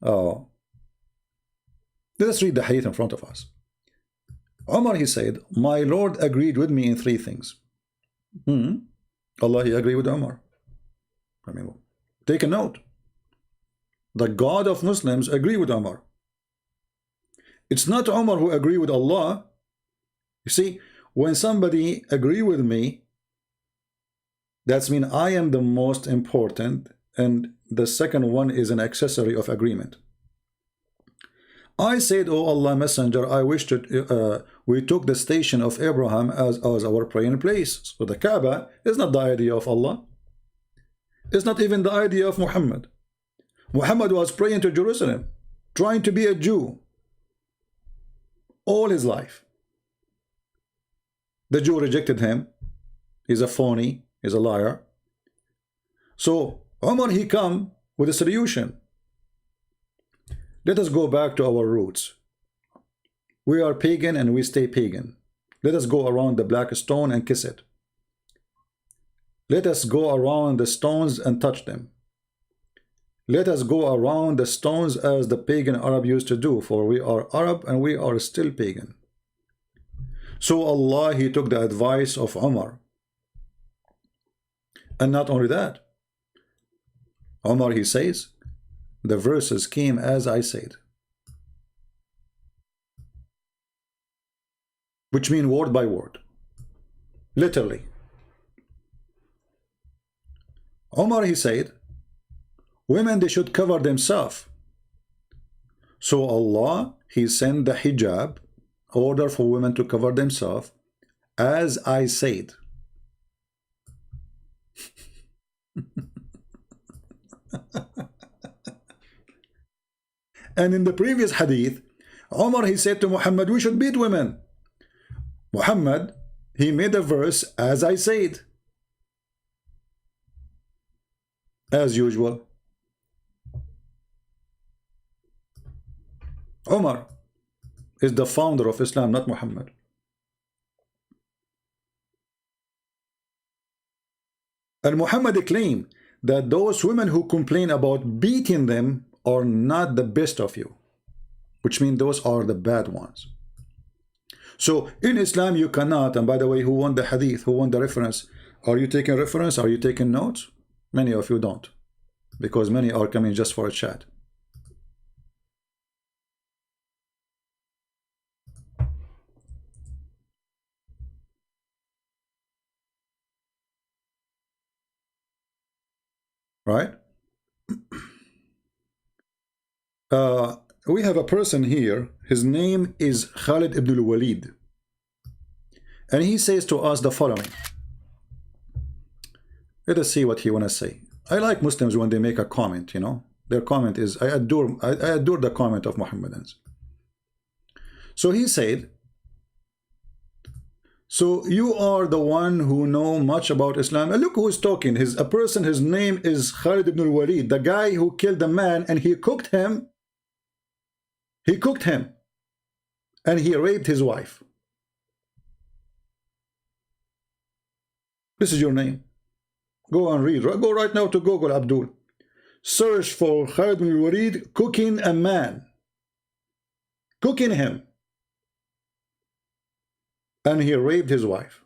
Speaker 1: Oh, let us read the hadith in front of us. Umar, he said, my Lord agreed with me in 3 things. Allah, he agreed with Umar. I mean, take a note. The God of Muslims agree with Umar. It's not Umar who agree with Allah. You see, when somebody agree with me, that's mean I am the most important, and the second one is an accessory of agreement. I said, oh Allah Messenger, I wish to, we took the station of Abraham as our praying place. So the Kaaba is not the idea of Allah. It's not even the idea of Muhammad. Muhammad was praying to Jerusalem, trying to be a Jew all his life. The Jew rejected him. He's a phony, he's a liar. So Umar, he come with a solution. Let us go back to our roots. We are pagan and we stay pagan. Let us go around the black stone and kiss it. Let us go around the stones and touch them. Let us go around the stones as the pagan Arab used to do, for we are Arab and we are still pagan. So Allah, he took the advice of Umar. And not only that, Umar, he says, the verses came as I said. which mean word by word, literally. Omar, he said, women, they should cover themselves. So Allah, he sent the hijab, order for women to cover themselves, as I said. And in the previous hadith, Omar, he said to Muhammad, we should beat women. Muhammad, he made a verse, as I said. As usual. Omar is the founder of Islam, not Muhammad. And Muhammad claimed that those women who complain about beating them are not the best of you, which means those are the bad ones. So in Islam you cannot, and by the way, who won the hadith, who won the reference? Are you taking reference? Are you taking notes? Many of you don't, because many are coming just for a chat. Right? We have a person here, his name is Khalid ibn al-Walid, and he says to us the following. Let us see what he want to say. I like Muslims when they make a comment, you know. Their comment is, I adore the comment of Muhammadans. So he said, so you are the one who know much about Islam. And look who is talking. His name is Khalid ibn al-Walid, the guy who killed the man and he cooked him. He cooked him and he raped his wife. This is your name. Go and read. Go right now to Google, Abdul. Search for Khalid ibn al-Walid cooking a man. Cooking him. And he raped his wife.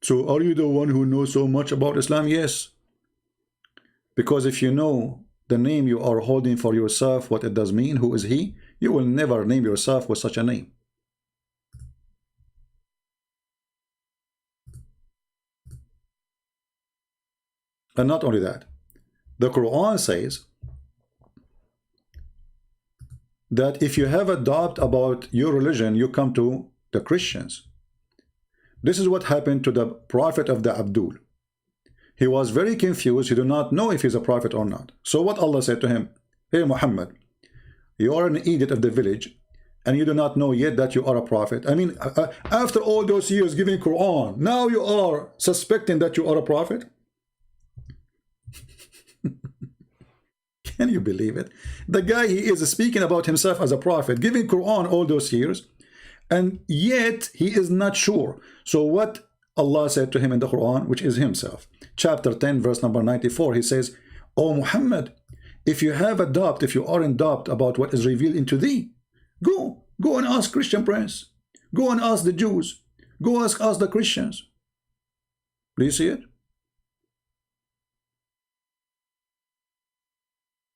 Speaker 1: So are you the one who knows so much about Islam? Yes. Because if you know the name you are holding for yourself, what it does mean, who is he, you will never name yourself with such a name. And not only that, the Quran says that if you have a doubt about your religion, you come to the Christians. This is what happened to the prophet of the Abdul. He was very confused. He did not know if he's a prophet or not. So what Allah said to him, hey Muhammad, you are an idiot of the village and you do not know yet that you are a prophet. I mean, after all those years giving Quran, now you are suspecting that you are a prophet? Can you believe it? The guy, he is speaking about himself as a prophet, giving Quran all those years, and yet he is not sure. So what Allah said to him in the Quran, which is himself, chapter 10, verse number 94, he says, O Muhammad, if you are in doubt about what is revealed into thee, go and ask Christian prince. Go and ask the Jews. Go ask the Christians. Do you see it?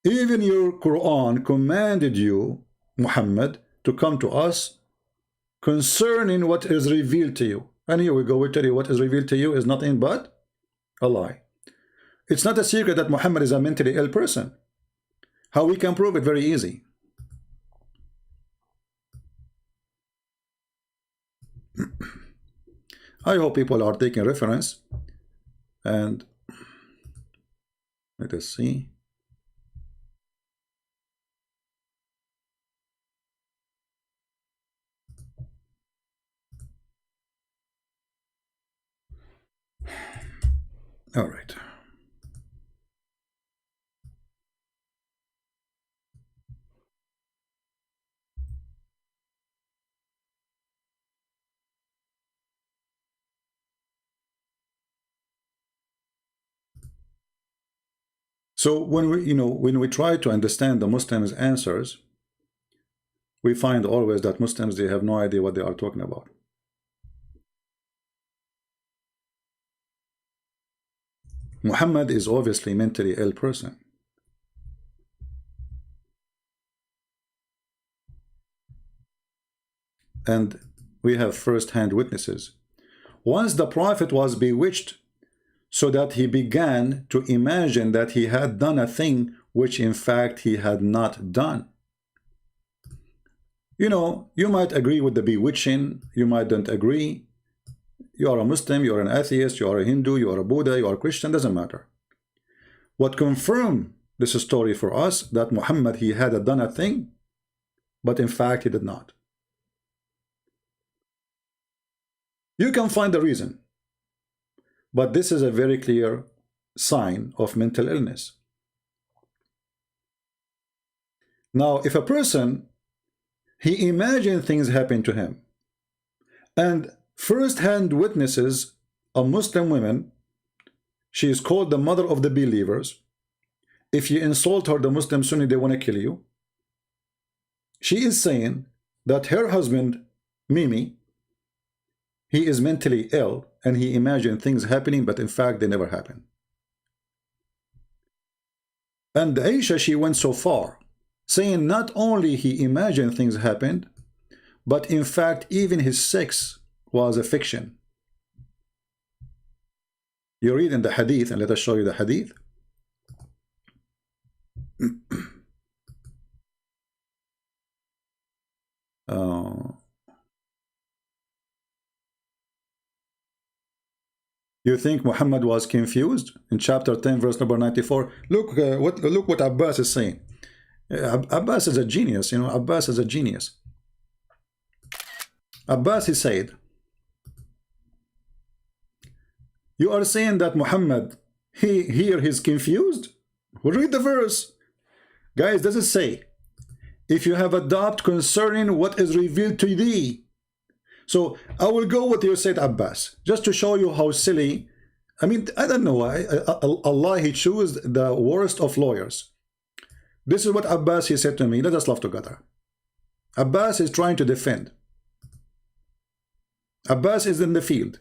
Speaker 1: Even your Quran commanded you, Muhammad, to come to us concerning what is revealed to you. And here we go, we tell you what is revealed to you is nothing but a lie. It's not a secret that Muhammad is a mentally ill person. How we can prove it? Very easy. I hope people are taking reference. And let us see. All right. So when we try to understand the Muslims' answers, we find always that Muslims, they have no idea what they are talking about. Muhammad is obviously a mentally ill person. and we have first-hand witnesses. Once the Prophet was bewitched, so that he began to imagine that he had done a thing which in fact he had not done. You know, you might agree with the bewitching, you might don't agree. You are a Muslim, you are an atheist, you are a Hindu, you are a Buddha, you are a Christian, doesn't matter. What confirmed this story for us, that Muhammad, he had done a thing, but in fact he did not. You can find the reason, but this is a very clear sign of mental illness. Now, if a person, he imagined things happen to him, and first-hand witnesses, a Muslim woman, she is called the mother of the believers. If you insult her, the Muslim Sunni, they want to kill you. She is saying that her husband, Mimi, he is mentally ill, and he imagined things happening, but in fact they never happen. And Aisha, she went so far, saying not only he imagined things happened, but in fact even his sex was a fiction. You read in the hadith, and let us show you the hadith. You think Muhammad was confused? In chapter 10, verse number 94, look what Abbas is saying. Abbas is a genius, you know, Abbas is a genius. Abbas, he said, you are saying that Muhammad, he's confused? Well, read the verse. Guys, does it say, if you have a doubt concerning what is revealed to thee? So I will go with you, said Abbas, just to show you how silly. I mean, I don't know why. Allah, he chose the worst of lawyers. This is what Abbas, he said to me. Let us laugh together. Abbas is trying to defend. Abbas is in the field.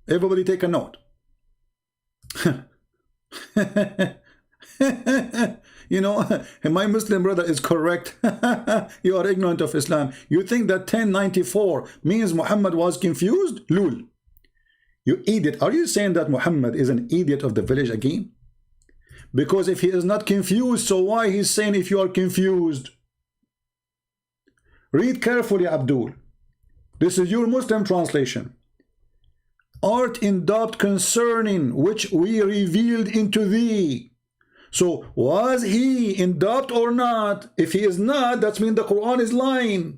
Speaker 1: Everybody take a note. You know, my Muslim brother is correct. You are ignorant of Islam. You think that 1094 means Muhammad was confused? Lul. You idiot. Are you saying that Muhammad is an idiot of the village again? Because if he is not confused, so why he's saying if you are confused? Read carefully, Abdul. This is your Muslim translation. Art in doubt concerning which we revealed into thee. So was he in doubt or not? If he is not, that means the Quran is lying.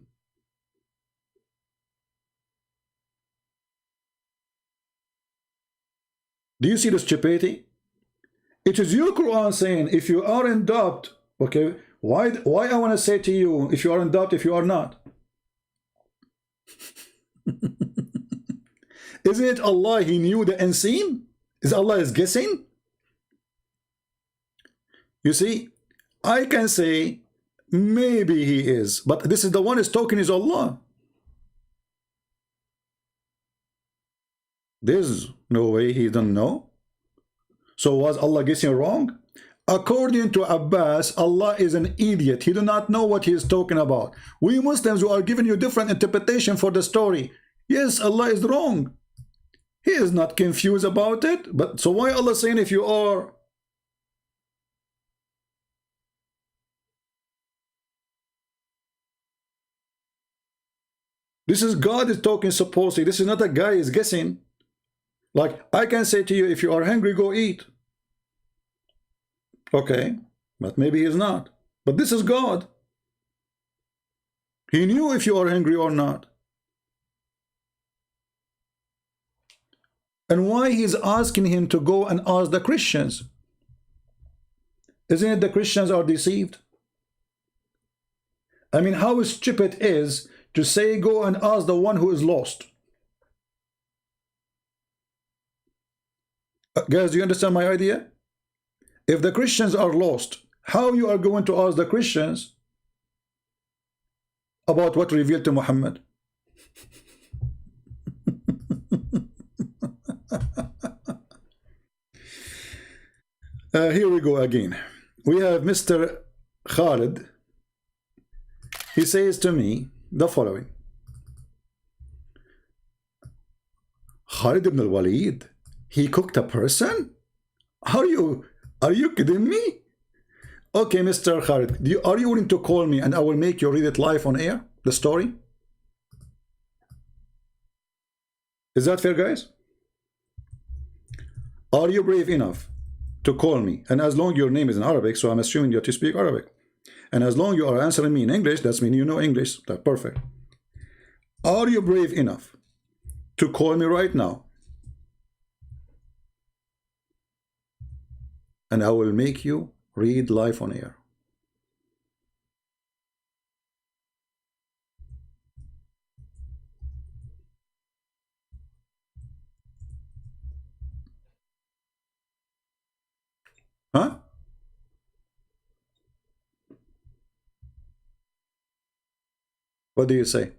Speaker 1: Do you see the stupidity? It is your Quran saying if you are in doubt, okay, why I want to say to you if you are in doubt, if you are not? Isn't it Allah, he knew the unseen? Is Allah is guessing? You see, I can say maybe he is, but this is the one is talking is Allah. There's no way he doesn't know. So was Allah guessing wrong? According to Abbas, Allah is an idiot. He do not know what he is talking about. We Muslims who are giving you different interpretation for the story. Yes, Allah is wrong. He is not confused about it. But so why Allah saying if you are? This is God is talking supposedly. This is not a guy is guessing. Like I can say to you, if you are hungry, go eat. Okay, but maybe he is not. But this is God. He knew if you are hungry or not. And why he's asking him to go and ask the Christians? Isn't it the Christians are deceived? I mean, how stupid it is to say go and ask the one who is lost. Guys, do you understand my idea? If the Christians are lost, how you are going to ask the Christians about what revealed to Muhammad? Here we go again. We have Mr. Khalid. He says to me the following. Khalid ibn al-Walid, he cooked a person? Are you kidding me? Okay, Mr. Khalid, are you willing to call me and I will make you read it live on air, the story? Is that fair, guys? Are you brave enough to call me? And as long your name is in Arabic, so I'm assuming that you speak Arabic. And as long you are answering me in English, that's mean you know English. That's perfect. Are you brave enough to call me right now? And I will make you read live on air. Huh? What do you say?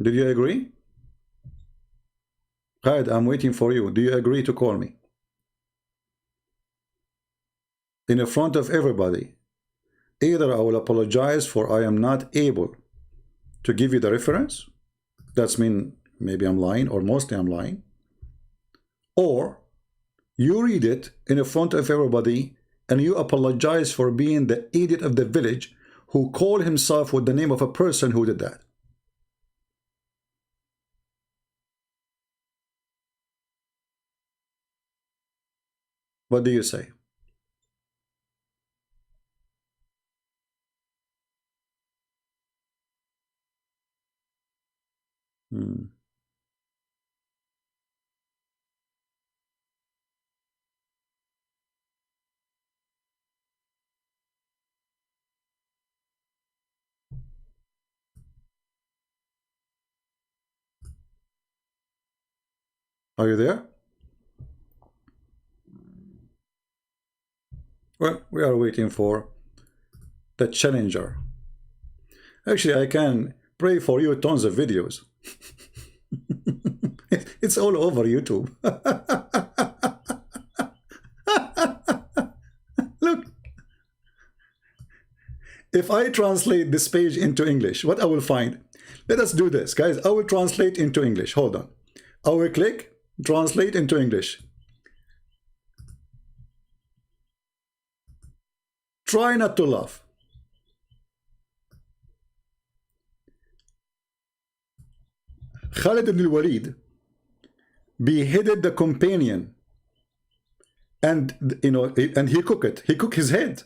Speaker 1: Did you agree? Khalid, I'm waiting for you. Do you agree to call me? In the front of everybody. Either I will apologize for I am not able to give you the reference. That's mean maybe I'm lying or mostly I'm lying. Or you read it in the front of everybody and you apologize for being the idiot of the village who called himself with the name of a person who did that. What do you say? Are you there? Well, we are waiting for the challenger. Actually, I can pray for you tons of videos. It's all over YouTube. Look. If I translate this page into English, what I will find? Let us do this, guys. I will translate into English. Hold on. I will click translate into English. Try not to laugh. Khalid ibn al-Walid beheaded the companion, and you know, and he cooked it. He cooked his head.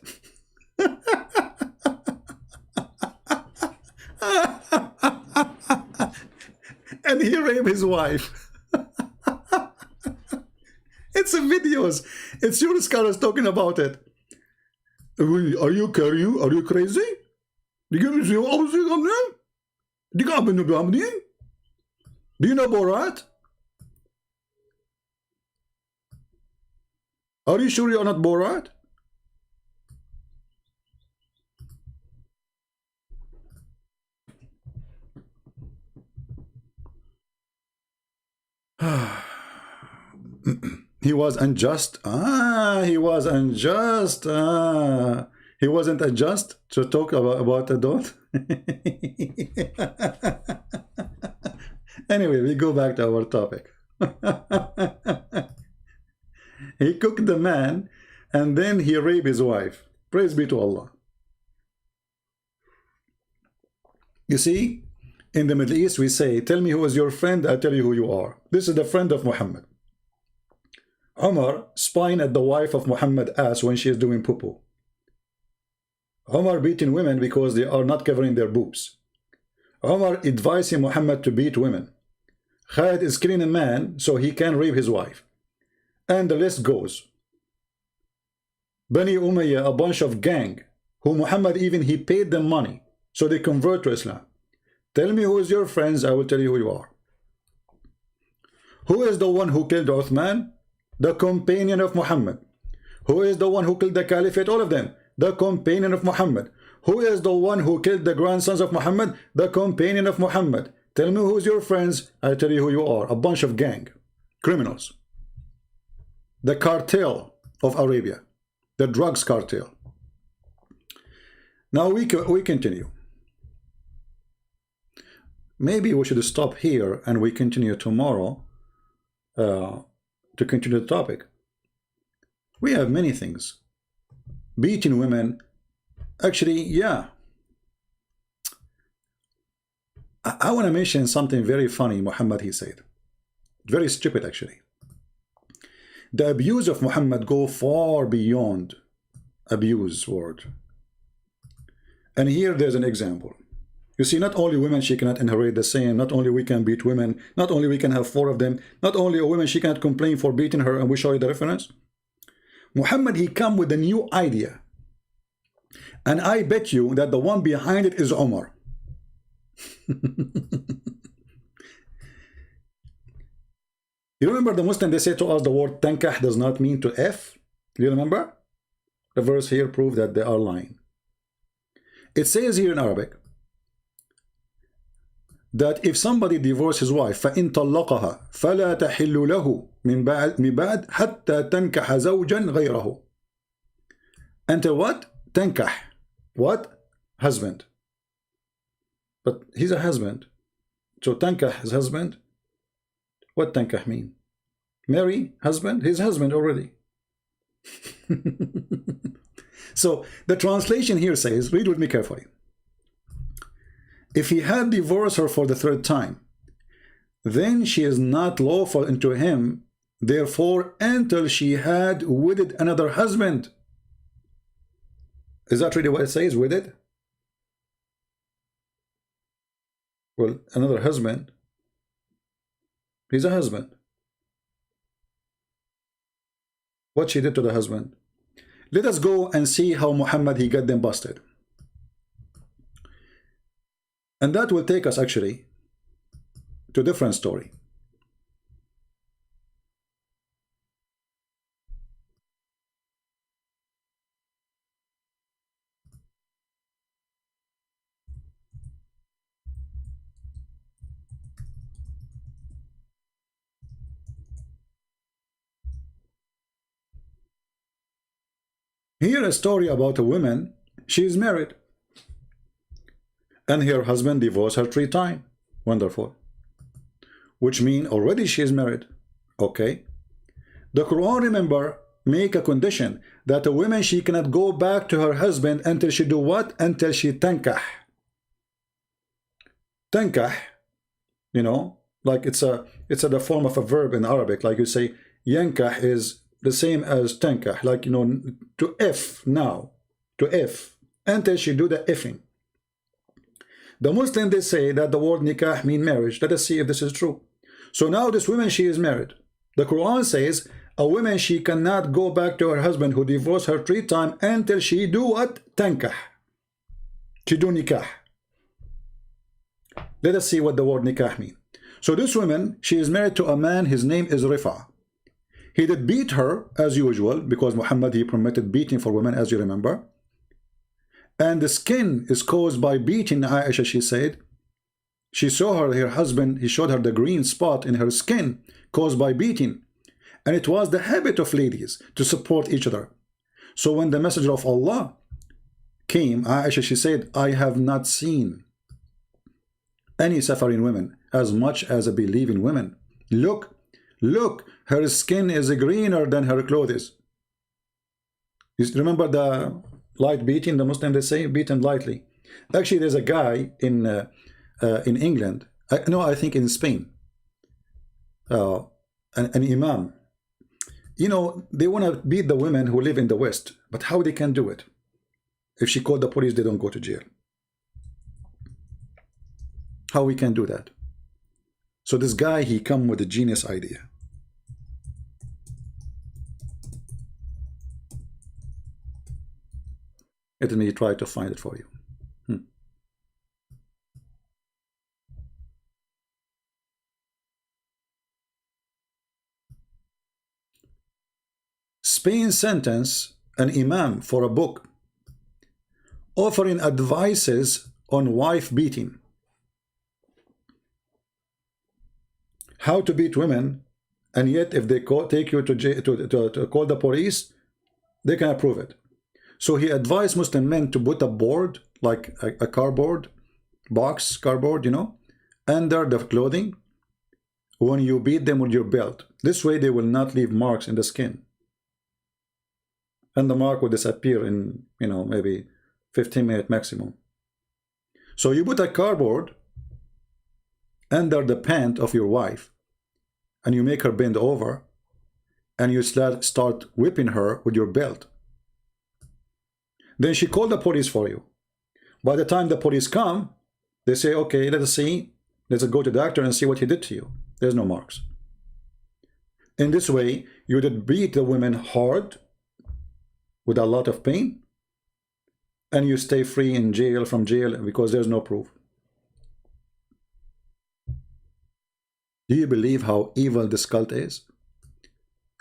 Speaker 1: And he raped his wife. It's in videos. It's your scholars talking about it. Are you crazy? Do you know Borat? Are you sure you're not Borat? He was unjust. He was unjust. He wasn't unjust to talk about a dot. Anyway, we go back to our topic. He cooked the man and then he raped his wife. Praise be to Allah. You see, in the Middle East we say, tell me who is your friend, I'll tell you who you are. This is the friend of Muhammad. Umar spying at the wife of Muhammad ass when she is doing poo-poo. Umar beating women because they are not covering their boobs. Umar advising Muhammad to beat women. Khalid is killing a man so he can rape his wife. And the list goes. Bani Umayyah, a bunch of gang, who Muhammad even he paid them money so they convert to Islam. Tell me who is your friends, I will tell you who you are. Who is the one who killed Uthman? The companion of Muhammad. Who is the one who killed the caliphate? All of them. The companion of Muhammad. Who is the one who killed the grandsons of Muhammad? The companion of Muhammad. Tell me who's your friends, I'll tell you who you are. A bunch of gang criminals. the cartel of Arabia, the drugs cartel. Now we continue. Maybe we should stop here and we continue tomorrow to continue the topic. We have many things. Beating women, actually, yeah. I want to mention something very funny Muhammad he said. Very stupid actually. The abuse of Muhammad go far beyond abuse word. And here there's an example. You see, not only women she cannot inherit the same, not only we can beat women, not only we can have 4 of them, not only a woman she cannot complain for beating her, and we show you the reference. Muhammad he come with a new idea. And I bet you that the one behind it is Umar. You remember the Muslim, they say to us the word tankah does not mean to F? Do you remember? The verse here proves that they are lying. It says here in Arabic that if somebody divorces his wife فَإِن طَلَّقَهَا فَلَا تَحِلُّ لَهُ مِن بَعْدْ حَتَّى تَنْكَحَ زَوْجًا غَيْرَهُ. Until what? تنكح. What? Husband. But he's a husband. So tankah is husband. What tankah mean? Marry husband? His husband already. So the translation here says, read with me carefully. If he had divorced her for the 3rd time, then she is not lawful unto him, therefore, until she had wedded another husband. Is that really what it says, wedded? Well, another husband, he's a husband. What she did to the husband? Let us go and see how Muhammad he got them busted. And that will take us actually to a different story. Here a story about a woman, she is married. And her husband divorced her 3 times. Wonderful. Which means already she is married. Okay. The Quran, remember, make a condition that a woman, she cannot go back to her husband until she do what? Until she tankah. Tankah, you know, like it's the form of a verb in Arabic. Like you say, yankah is the same as tankah. Like, you know, to F now. To F. Until she do the effing. The Muslims, they say that the word nikah mean marriage. Let us see if this is true. So now this woman, she is married. The Quran says a woman, she cannot go back to her husband who divorced her 3 times until she do what? Tankah. She do nikah. Let us see what the word nikah mean. So this woman, she is married to a man, his name is Rifa. He did beat her as usual because Muhammad, he permitted beating for women, as you remember. And the skin is caused by beating. Aisha, she said, she saw her husband, he showed her the green spot in her skin caused by beating. And it was the habit of ladies to support each other. So when the messenger of Allah came, Aisha, she said, I have not seen any suffering women as much as a believing women. Look, her skin is greener than her clothes. You remember the light beating, the Muslim, they say, beaten lightly. Actually, there's a guy in England, no, I think in Spain, an imam. You know, they want to beat the women who live in the West, but how they can do it? If she called the police, they don't go to jail. How we can do that? So this guy, he come with a genius idea. Let me try to find it for you. Spain sentenced an imam for a book offering advices on wife beating. How to beat women And yet, if they take you to call the police, they cannot prove it. So he advised Muslim men to put a board, like a cardboard box, cardboard, you know, under the clothing when you beat them with your belt. This way they will not leave marks in the skin. And the mark will disappear in, you know, maybe 15 minutes maximum. So you put a cardboard under the pant of your wife, and you make her bend over, and you start whipping her with your belt. Then she called the police for you. By the time the police come, they say, okay, let us see. Let's go to the doctor and see what he did to you. There's no marks. In this way, you did beat the women hard with a lot of pain, and you stay free in jail, from jail, because there's no proof. Do you believe how evil this cult is?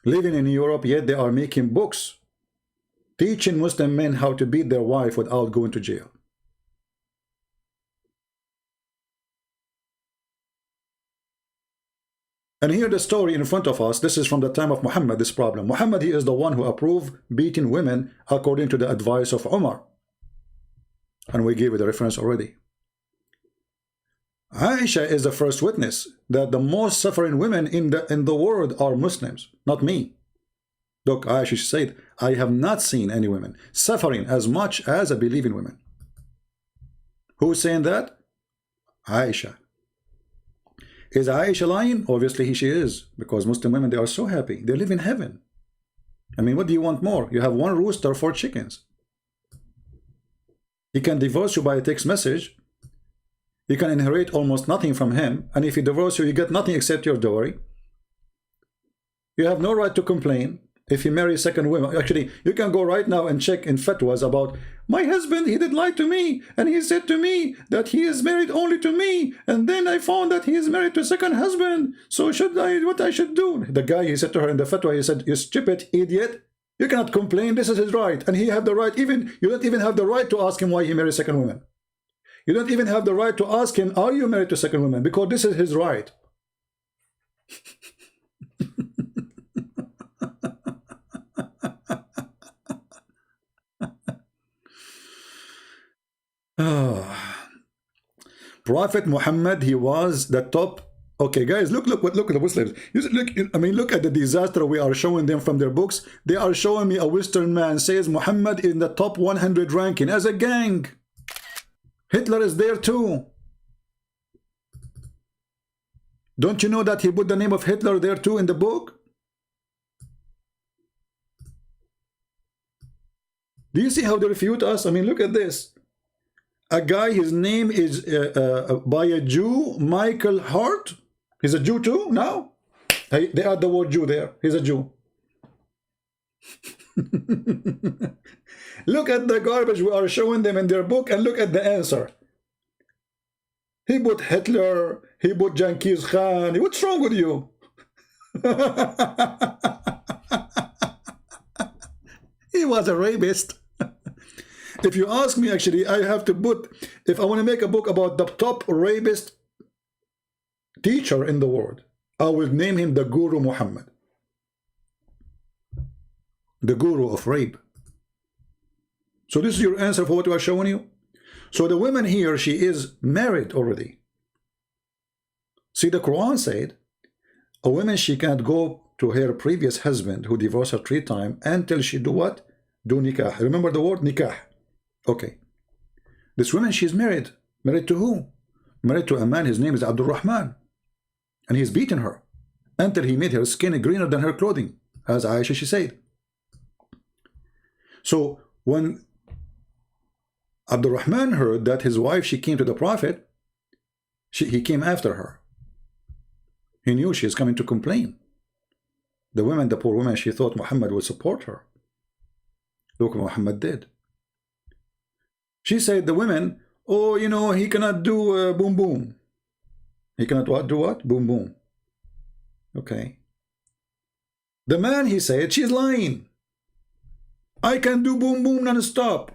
Speaker 1: Living in Europe, yet they are making books teaching Muslim men how to beat their wife without going to jail. And here the story in front of us, this is from the time of Muhammad, this problem. Muhammad, he is the one who approved beating women according to the advice of Umar. And we gave you the reference already. Aisha is the first witness that the most suffering women in the world are Muslims, not me. Look, Aisha said, I have not seen any women suffering as much as I believe in women. Who's saying that? Aisha. Is Aisha lying? Obviously she is, because Muslim women, they are so happy. They live in heaven. I mean, what do you want more? You have one rooster, 4 chickens. He can divorce you by a text message. You can inherit almost nothing from him. And if he divorces you, you get nothing except your dowry. You have no right to complain. If you marry second women, actually, you can go right now and check in fatwas about, my husband, he did lie to me, and he said to me that he is married only to me, and then I found that he is married to a second husband, so what I should do? The guy, he said to her in the fatwa, he said, you stupid idiot, you cannot complain, this is his right, and he have the right, you don't even have the right to ask him why he married second woman. You don't even have the right to ask him, are you married to second woman? Because this is his right. Prophet Muhammad, he was the top. Okay, guys, look at the Muslims. Look at the disaster we are showing them from their books. They are showing me a Western man says Muhammad in the top 100 ranking as a gang. Hitler is there too. Don't you know that he put the name of Hitler there too in the book? Do you see how they refute us? I mean, look at this. A guy, his name is by a Jew, Michael Hart. He's a Jew too now. They add the word Jew there. He's a Jew. Look at the garbage we are showing them in their book, and look at the answer. He put Hitler, he put Genghis Khan. What's wrong with you? He was a rapist. If you ask me, actually, I have to put, if I want to make a book about the top rapist teacher in the world, I will name him the Guru Muhammad. The guru of rape. So this is your answer for what we are showing you. So the woman here, she is married already. See, the Quran said, a woman, she can't go to her previous husband who divorced her 3 times until she do what? Do nikah. Remember the word nikah. Okay. This woman, she's married. Married to who? Married to a man, his name is Abdul Rahman. And he's beaten her until he made her skin greener than her clothing, as Aisha, she said. So when Abdul Rahman heard that his wife, she came to the Prophet, he came after her. He knew she is coming to complain. The woman, the poor woman, she thought Muhammad would support her. Look what Muhammad did. She said, the women, oh, you know, he cannot do boom boom. He cannot what? Do what? Boom boom. Okay. The man, he said, she's lying. I can do boom boom non-stop.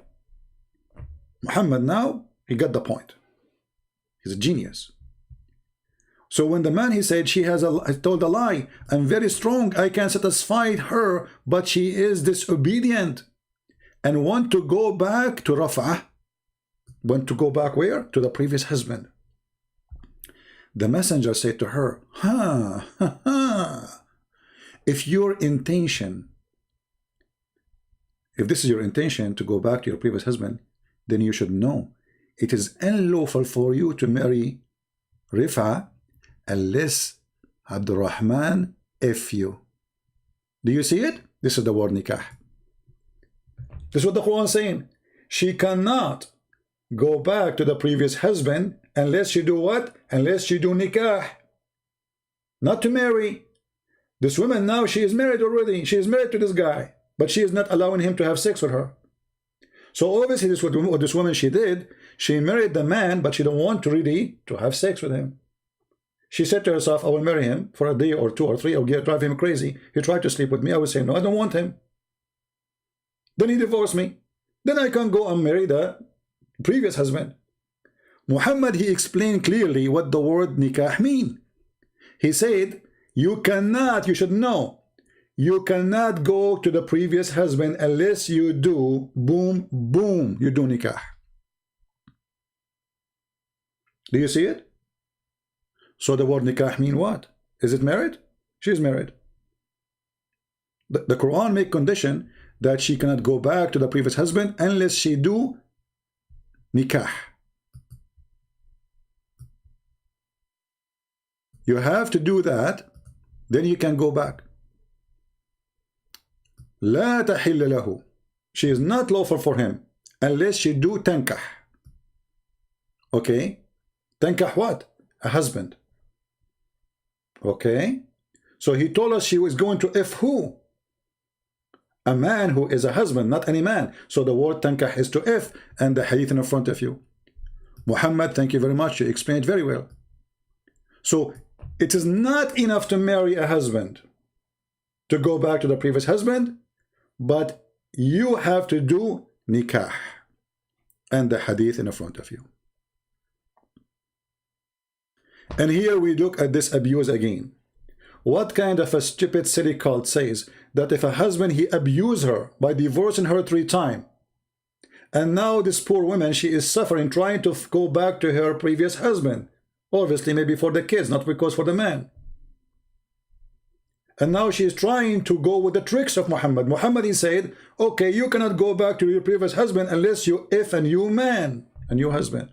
Speaker 1: Muhammad now, he got the point. He's a genius. So when the man, he said, she has told a lie, I'm very strong, I can satisfy her, but she is disobedient and want to go back to Rafah. Want to go back where? To the previous husband. The messenger said to her, if your intention, if this is your intention to go back to your previous husband, then you should know it is unlawful for you to marry Rif'a unless Abdurrahman if you. Do you see it? This is the word nikah. This is what the Quran is saying. She cannot go back to the previous husband unless you do what? Unless you do nikah. Not to marry. This woman now, she is married already. She is married to this guy, but she is not allowing him to have sex with her. So obviously this what this woman she did. She married the man, but she don't want to really to have sex with him. She said to herself, I will marry him for a day or two or three. I will drive him crazy. He tried to sleep with me. I will say, no, I don't want him. Then he divorced me. Then I can go and marry the previous husband. Muhammad, he explained clearly what the word nikah mean. He said, you cannot, you should know, you cannot go to the previous husband unless you do boom, boom, you do nikah. Do you see it? So the word nikah mean what? Is it married? She is married. The Quran make condition that she cannot go back to the previous husband unless she do nikah. You have to do that, then you can go back. لا تحل له. She is not lawful for him unless she do tankah. Okay? Tankah what? A husband. Okay? So he told us she was going to if who? A man who is a husband, not any man. So the word tankah is to if, and the hadith in front of you. Muhammad, thank you very much. You explained very well. So it is not enough to marry a husband to go back to the previous husband, but you have to do nikah, and the hadith in front of you. And here we look at this abuse again. What kind of a stupid silly cult says that if a husband he abused her by divorcing her 3 times, and now this poor woman, she is suffering trying to go back to her previous husband, obviously maybe for the kids, not because for the man. And now she is trying to go with the tricks of Muhammad. Muhammad, he said, okay, you cannot go back to your previous husband unless you if a new man, a new husband.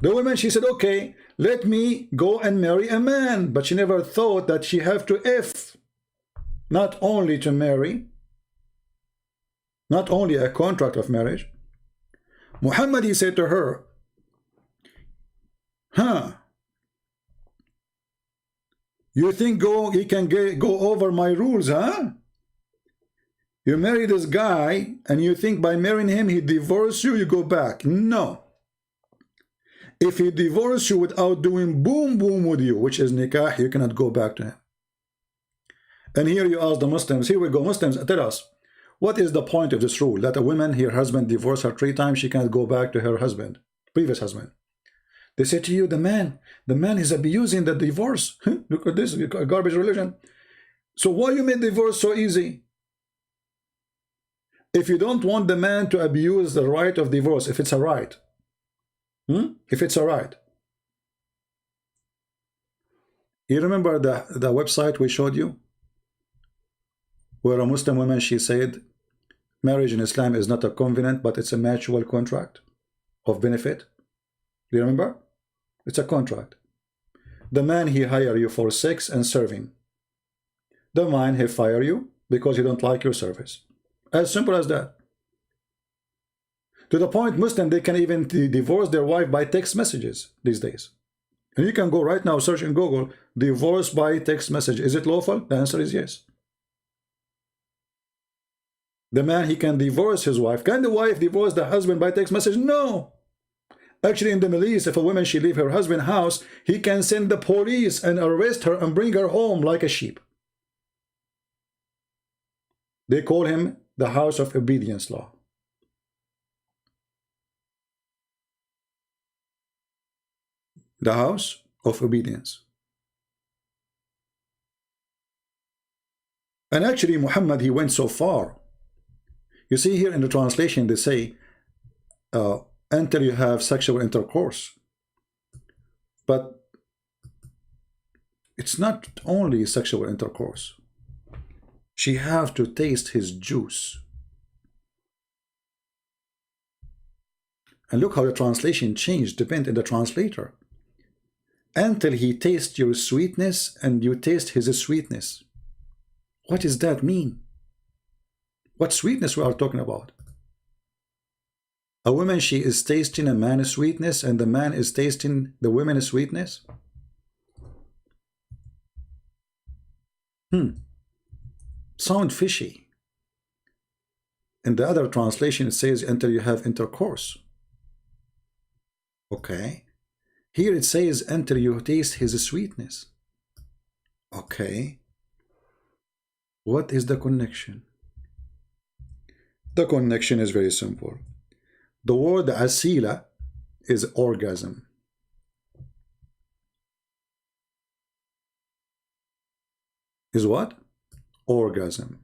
Speaker 1: The woman, she said, okay, let me go and marry a man. But she never thought that she have to if, not only to marry, not only a contract of marriage. Muhammad, he said to her, you think he can go over my rules, huh? You marry this guy and you think by marrying him he divorce you, you go back. No. If he divorces you without doing boom boom with you, which is nikah, you cannot go back to him. And here you ask the Muslims, here we go, Muslims, tell us, what is the point of this rule? That a woman, her husband divorced her 3 times, she cannot go back to her husband, previous husband. They say to you, the man is abusing the divorce. Look at this garbage religion. So why you made divorce so easy? If you don't want the man to abuse the right of divorce, if it's a right, if it's a right. You remember the website we showed you? Where a Muslim woman, she said, marriage in Islam is not a covenant, but it's a mutual contract of benefit. Do you remember? It's a contract. The man, he hire you for sex and serving. The man, he fire you because he don't like your service. As simple as that. To the point, Muslim, they can even divorce their wife by text messages these days. And you can go right now, search in Google, divorce by text message. Is it lawful? The answer is yes. The man, he can divorce his wife. Can the wife divorce the husband by text message? No. Actually, in the Middle East, if a woman, she leave her husband's house, he can send the police and arrest her and bring her home like a sheep. They call him the house of obedience law. the house of obedience. And actually Muhammad, he went so far. You see here in the translation they say until you have sexual intercourse. But it's not only sexual intercourse. She have to taste his juice. And look how the translation changed, depending on the translator. Until he tastes your sweetness and you taste his sweetness. What does that mean? What sweetness we are talking about? A woman, she is tasting a man's sweetness and the man is tasting the woman's sweetness? Sound fishy. In the other translation it says until you have intercourse. Okay. Here it says until you taste his sweetness. Okay. What is the connection? The connection is very simple. The word asila is orgasm. Is what? Orgasm.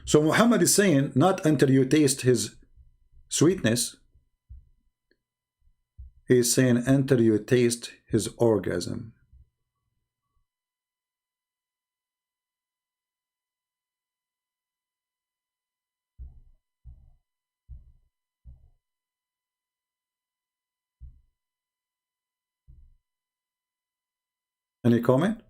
Speaker 1: So Muhammad is saying not until you taste his sweetness. He is saying until you taste his orgasm. Any comment?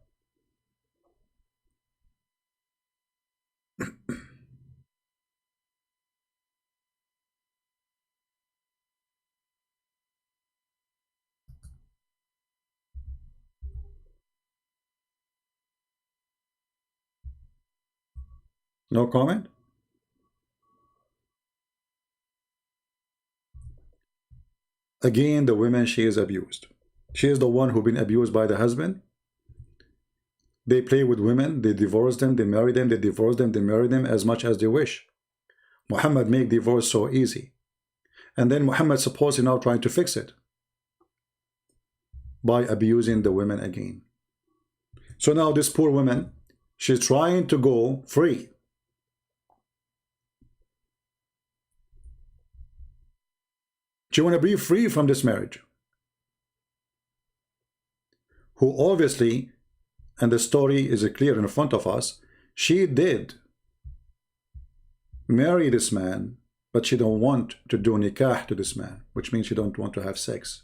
Speaker 1: No comment? Again, the woman, she is abused. She is the one who been abused by the husband. They play with women, they divorce them, they marry them, they divorce them, they marry them as much as they wish. Muhammad make divorce so easy. And then Muhammad supposedly now trying to fix it by abusing the women again. So now this poor woman, she's trying to go free. She want to be free from this marriage. Who obviously, and the story is clear in front of us, she did marry this man, but she don't want to do nikah to this man, which means she don't want to have sex.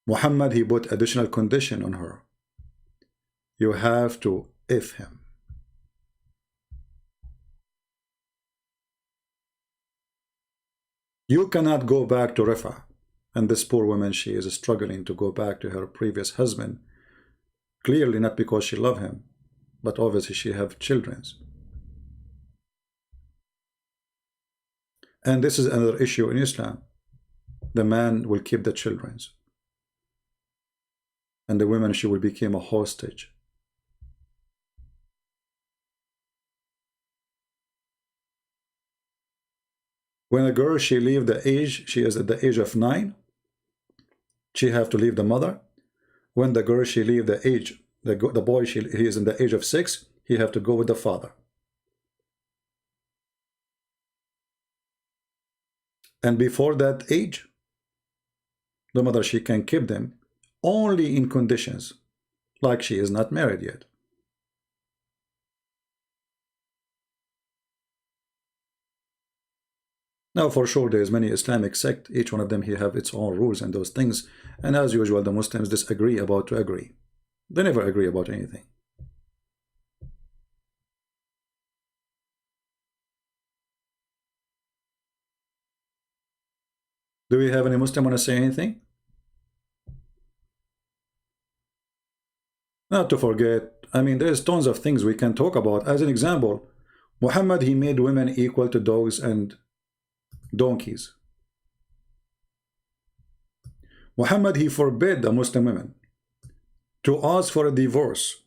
Speaker 1: Muhammad, he put additional condition on her. You have to if him. You cannot go back to Rifa. And this poor woman, she is struggling to go back to her previous husband. Clearly not because she loves him, but obviously she have children. And this is another issue in Islam. The man will keep the children. And the woman, she will become a hostage. When a girl, she leave the age, she is at the age of 9, she have to leave the mother. When the girl, she leave the age, the boy, he is in the age of 6, he have to go with the father. And before that age, the mother, she can keep them only in conditions like she is not married yet. Now, for sure, there's many Islamic sects. Each one of them, he have its own rules and those things. And as usual, the Muslims disagree about to agree. They never agree about anything. Do we have any Muslim want to say anything? Not to forget, I mean, there's tons of things we can talk about. As an example, Muhammad, he made women equal to dogs and donkeys. Muhammad, he forbid the Muslim women to ask for a divorce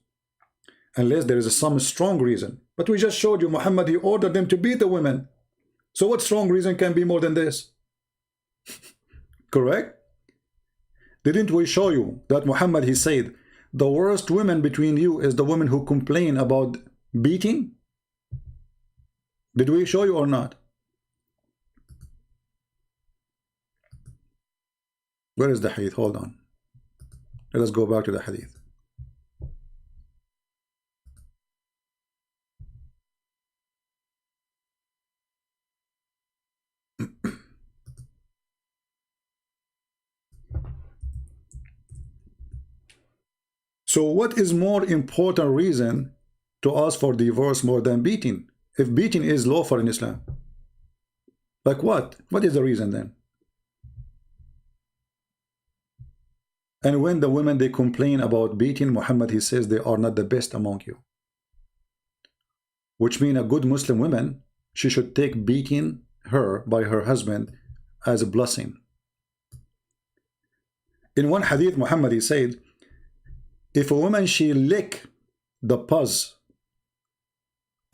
Speaker 1: unless there is some strong reason. But we just showed you Muhammad, he ordered them to beat the women. So what strong reason can be more than this? Correct? Didn't we show you that Muhammad, he said, the worst woman between you is the woman who complain about beating? Did we show you or not? Where is the hadith? Hold on. Let us go back to the hadith. So what is more important reason to ask for divorce more than beating? If beating is lawful in Islam, like what? What is the reason then? And when the women, they complain about beating, Muhammad, he says they are not the best among you. Which means a good Muslim woman, she should take beating her by her husband as a blessing. In one hadith, Muhammad, he said, if a woman, she lick the paws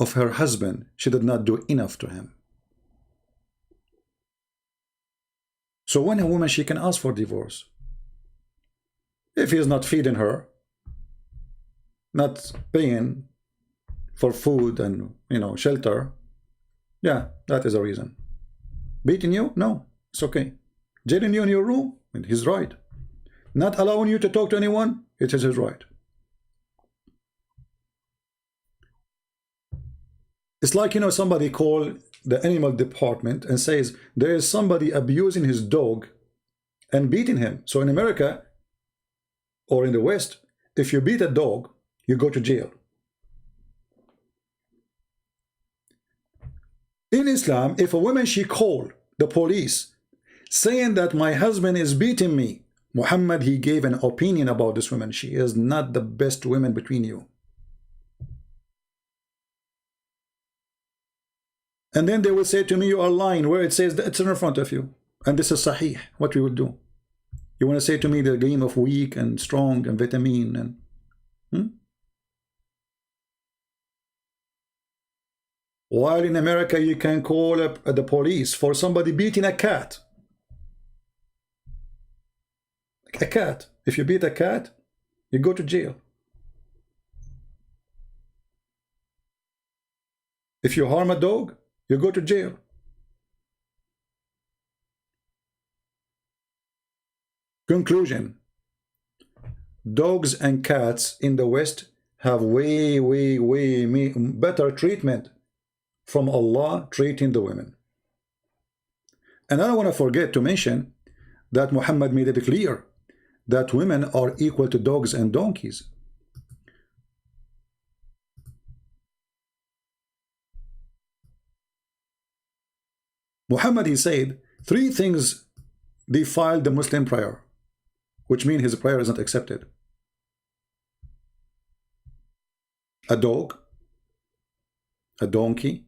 Speaker 1: of her husband, she did not do enough to him. So when a woman, she can ask for divorce. If he is not feeding her, not paying for food and, you know, shelter, yeah, that is a reason. Beating you? No, it's okay. Jailing you in your room? He's right. Not allowing you to talk to anyone? It is his right. It's like, you know, somebody call the animal department and says there is somebody abusing his dog and beating him. So in America or in the West, if you beat a dog, you go to jail. In Islam, if a woman, she called the police saying that my husband is beating me, Muhammad, he gave an opinion about this woman. She is not the best woman between you. And then they will say to me, you are lying, where it says that it's in front of you. And this is sahih, what we would do. You want to say to me the game of weak and strong and vitamin and... While in America, you can call up the police for somebody beating a cat. A cat. If you beat a cat, you go to jail. If you harm a dog, you go to jail. Conclusion. Dogs and cats in the West have way better treatment from Allah treating the women. And I don't want to forget to mention that Muhammad made it clear that women are equal to dogs and donkeys. Muhammad, he said, 3 things defile the Muslim prayer, which means his prayer is not accepted. A dog, a donkey,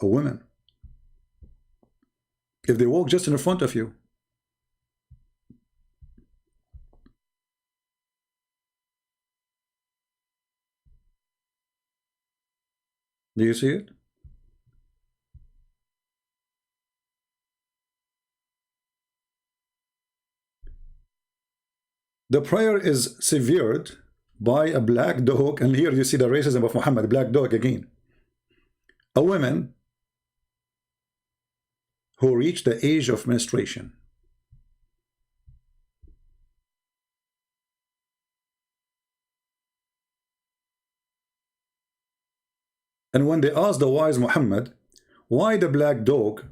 Speaker 1: a woman. If they walk just in front of you. Do you see it? The prayer is severed by a black dog, and here you see the racism of Muhammad, black dog again. A woman who reached the age of menstruation. And when they asked the wise Muhammad why the black dog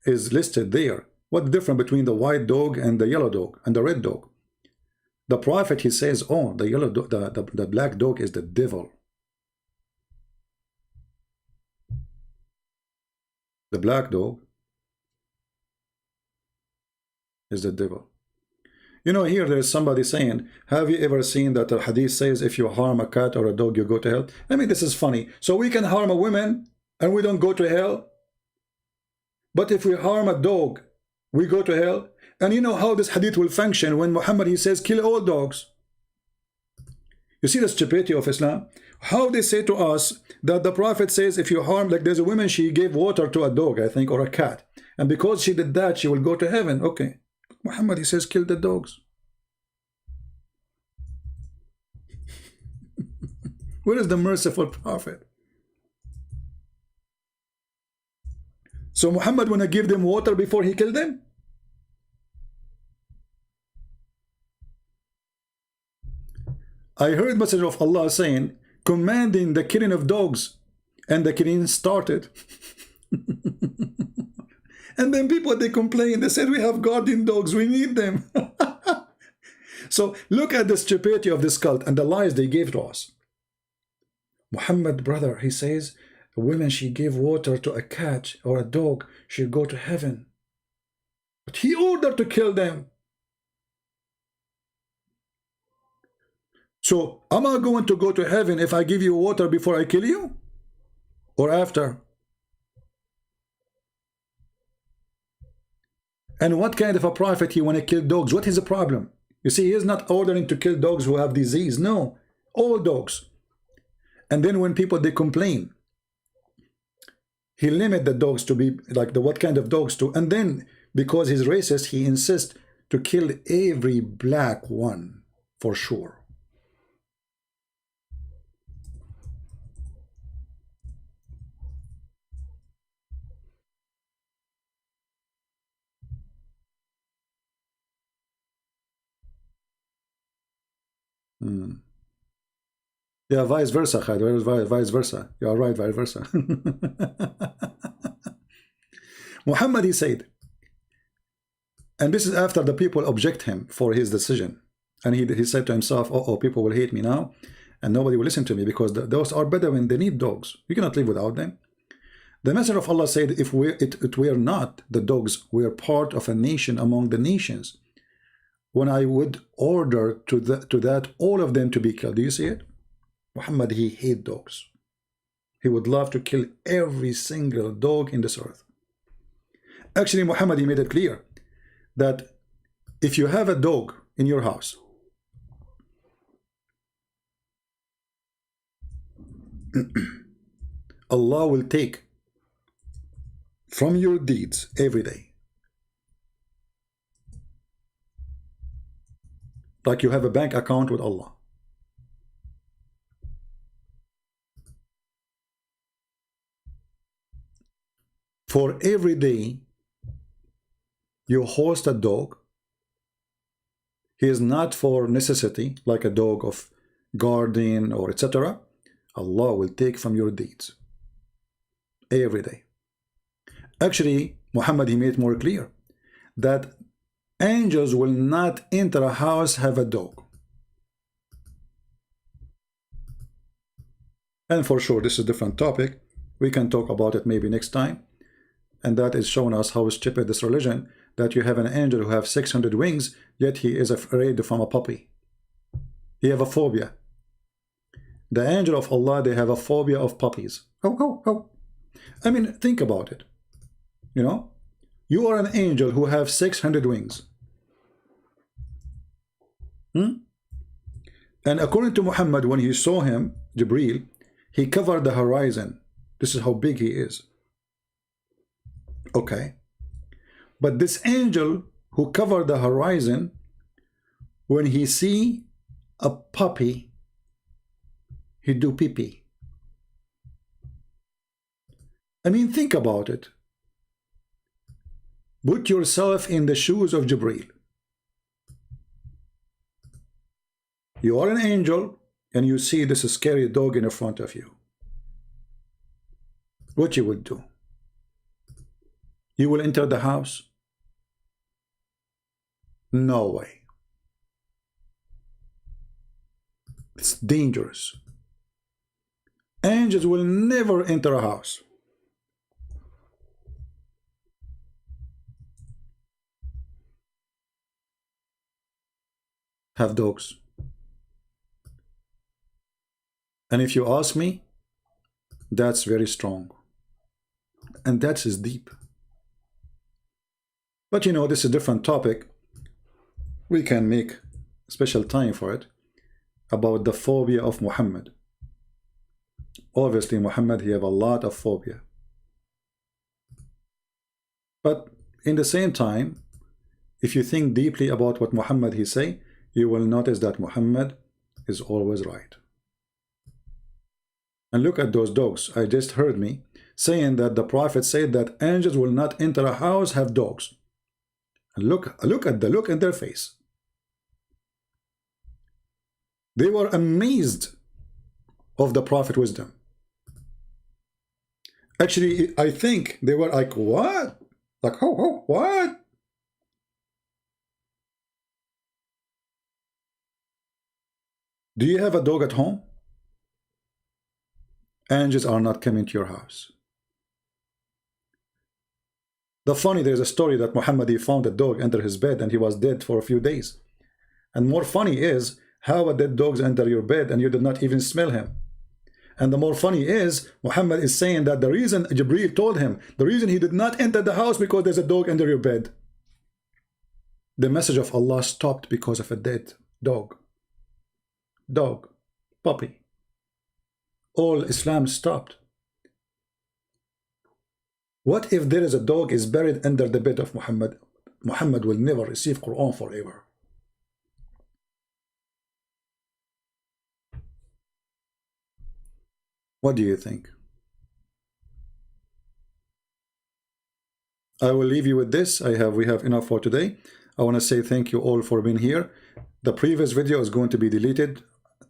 Speaker 1: is listed there, what's the difference between the white dog and the yellow dog and the red dog? The prophet, he says, oh, the yellow dog, the black dog is the devil. The black dog is the devil. You know, here there's somebody saying, have you ever seen that the hadith says if you harm a cat or a dog, you go to hell? I mean, this is funny. So we can harm a woman and we don't go to hell? But if we harm a dog, we go to hell? And you know how this hadith will function when Muhammad, he says, kill all dogs. You see the stupidity of Islam? How they say to us that the Prophet says if you harm, like there's a woman, she gave water to a dog, I think, or a cat. And because she did that, she will go to heaven. Okay. Muhammad, he says, kill the dogs. Where is the merciful Prophet? So Muhammad wanna give them water before he killed them? I heard message of Allah saying, commanding the killing of dogs, and the killing started. And then people, they complain, they said, we have guardian dogs, we need them. So look at the stupidity of this cult and the lies they gave to us. Muhammad, brother, he says, a woman, she gave water to a cat or a dog, she'll go to heaven. But he ordered to kill them. So am I going to go to heaven if I give you water before I kill you? Or after? And what kind of a prophet he want to kill dogs? What is the problem? You see, he is not ordering to kill dogs who have disease. No, all dogs. And then when people, they complain, he limit the dogs to be like the what kind of dogs to, and then because he's racist, he insists to kill every black one for sure. Yeah, vice versa, Khalid. Vice versa. You are right, vice versa. Muhammad, he said, and this is after the people object him for his decision. And he said to himself, oh, people will hate me now, and nobody will listen to me because those are better when they need dogs. You cannot live without them. The Messenger of Allah said, if it were not the dogs, we are part of a nation among the nations, when I would order to that all of them to be killed. Do you see it? Muhammad, he hates dogs. He would love to kill every single dog in this earth. Actually, Muhammad, he made it clear that if you have a dog in your house, Allah will take from your deeds every day. Like you have a bank account with Allah. For every day you host a dog, he is not for necessity, like a dog of guardian or etc. Allah will take from your deeds every day. Actually, Muhammad, he made it more clear that angels will not enter a house have a dog. And for sure, this is a different topic. We can talk about it maybe next time. And that is showing us how stupid this religion, that you have an angel who have 600 wings, yet he is afraid from a puppy. He have a phobia. The angel of Allah, they have a phobia of puppies. Oh. I mean, think about it. You know, you are an angel who have 600 wings. And according to Muhammad, when he saw him, Jibreel, he covered the horizon. This is how big he is. Okay. But this angel who covered the horizon, when he see a puppy, he do pee-pee. I mean, think about it. Put yourself in the shoes of Jibreel. You are an angel and you see this scary dog in front of you. What you would do? You will enter the house? No way. It's dangerous. Angels will never enter a house. Have dogs. And if you ask me, that's very strong. And that is deep. But you know, this is a different topic. We can make special time for it. about the phobia of Muhammad. Obviously, Muhammad, he have a lot of phobia. But in the same time, if you think deeply about what Muhammad he say, you will notice that Muhammad is always right. And look at those dogs. I just heard me saying that the Prophet said that angels will not enter a house have dogs. And look at the look in their face. They were amazed of the Prophet wisdom. Actually, I think they were like, what? Like, oh, what? Do you have a dog at home? Angels are not coming to your house. There's a story that Muhammad, he found a dog under his bed and he was dead for a few days. And more funny is, how a dead dog enter your bed and you did not even smell him? And the more funny is, Muhammad is saying that the reason Jibreel told him, the reason he did not enter the house because there's a dog under your bed. The message of Allah stopped because of a dead dog. Dog, puppy. All Islam stopped. What if there is a dog is buried under the bed of Muhammad? Muhammad will never receive Quran forever. What do you think? I will leave you with this. We have enough for today. I want to say thank you all for being here. The previous video is going to be deleted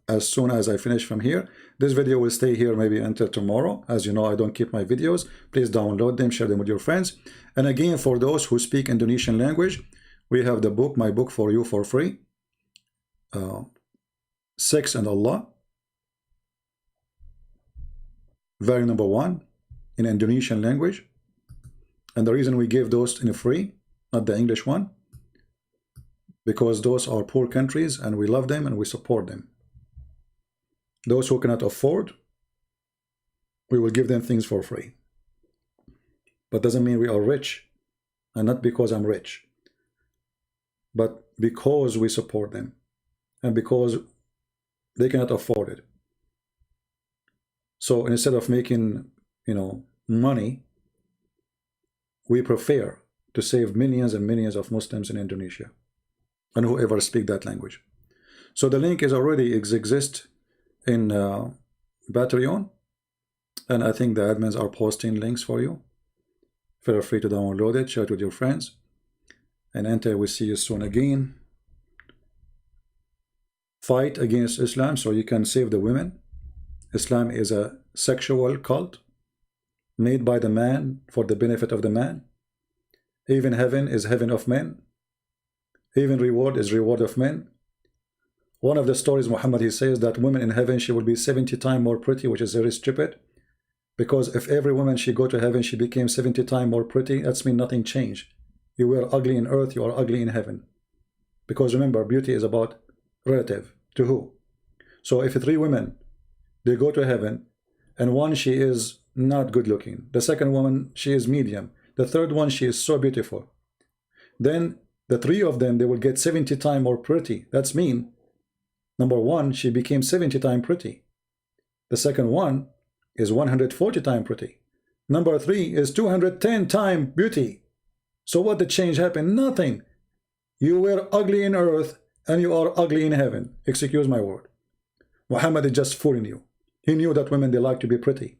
Speaker 1: as soon as I finish from here. This video will stay here maybe until tomorrow. As you know, I don't keep my videos. Please download them, share them with your friends. And again, for those who speak Indonesian language, we have the book, my book for you for free. Sex and Allah. Very number 1 in Indonesian language. And the reason we give those in free, not the English one, because those are poor countries and we love them and we support them. Those who cannot afford, we will give them things for free. But doesn't mean we are rich, and not because I'm rich, but because we support them and because they cannot afford it. So instead of making, money, we prefer to save millions and millions of Muslims in Indonesia and whoever speak that language. So the link is already exist in Patreon, and I think the admins are posting links for you. Feel free to download it, share it with your friends, and Ante, we see you soon again. Fight against Islam so you can save the women. Islam is a sexual cult made by the man for the benefit of the man. Even heaven is heaven of men. Even reward is reward of men. One of the stories, Muhammad, he says that women in heaven, she will be 70 times more pretty, which is very stupid. Because if every woman she go to heaven, she became 70 times more pretty, that's mean nothing changed. You were ugly in earth, you are ugly in heaven. Because remember, beauty is about relative to who? So if 3 women, they go to heaven, and one, she is not good looking. The second woman, she is medium. The third one, she is so beautiful. Then the 3 of them, they will get 70 times more pretty. That's mean, number 1, she became 70 times pretty. The second one is 140 times pretty. Number 3 is 210 times beauty. So what the change happened? Nothing. You were ugly in earth and you are ugly in heaven. Excuse my word. Muhammad is just fooling you. He knew that women, they like to be pretty.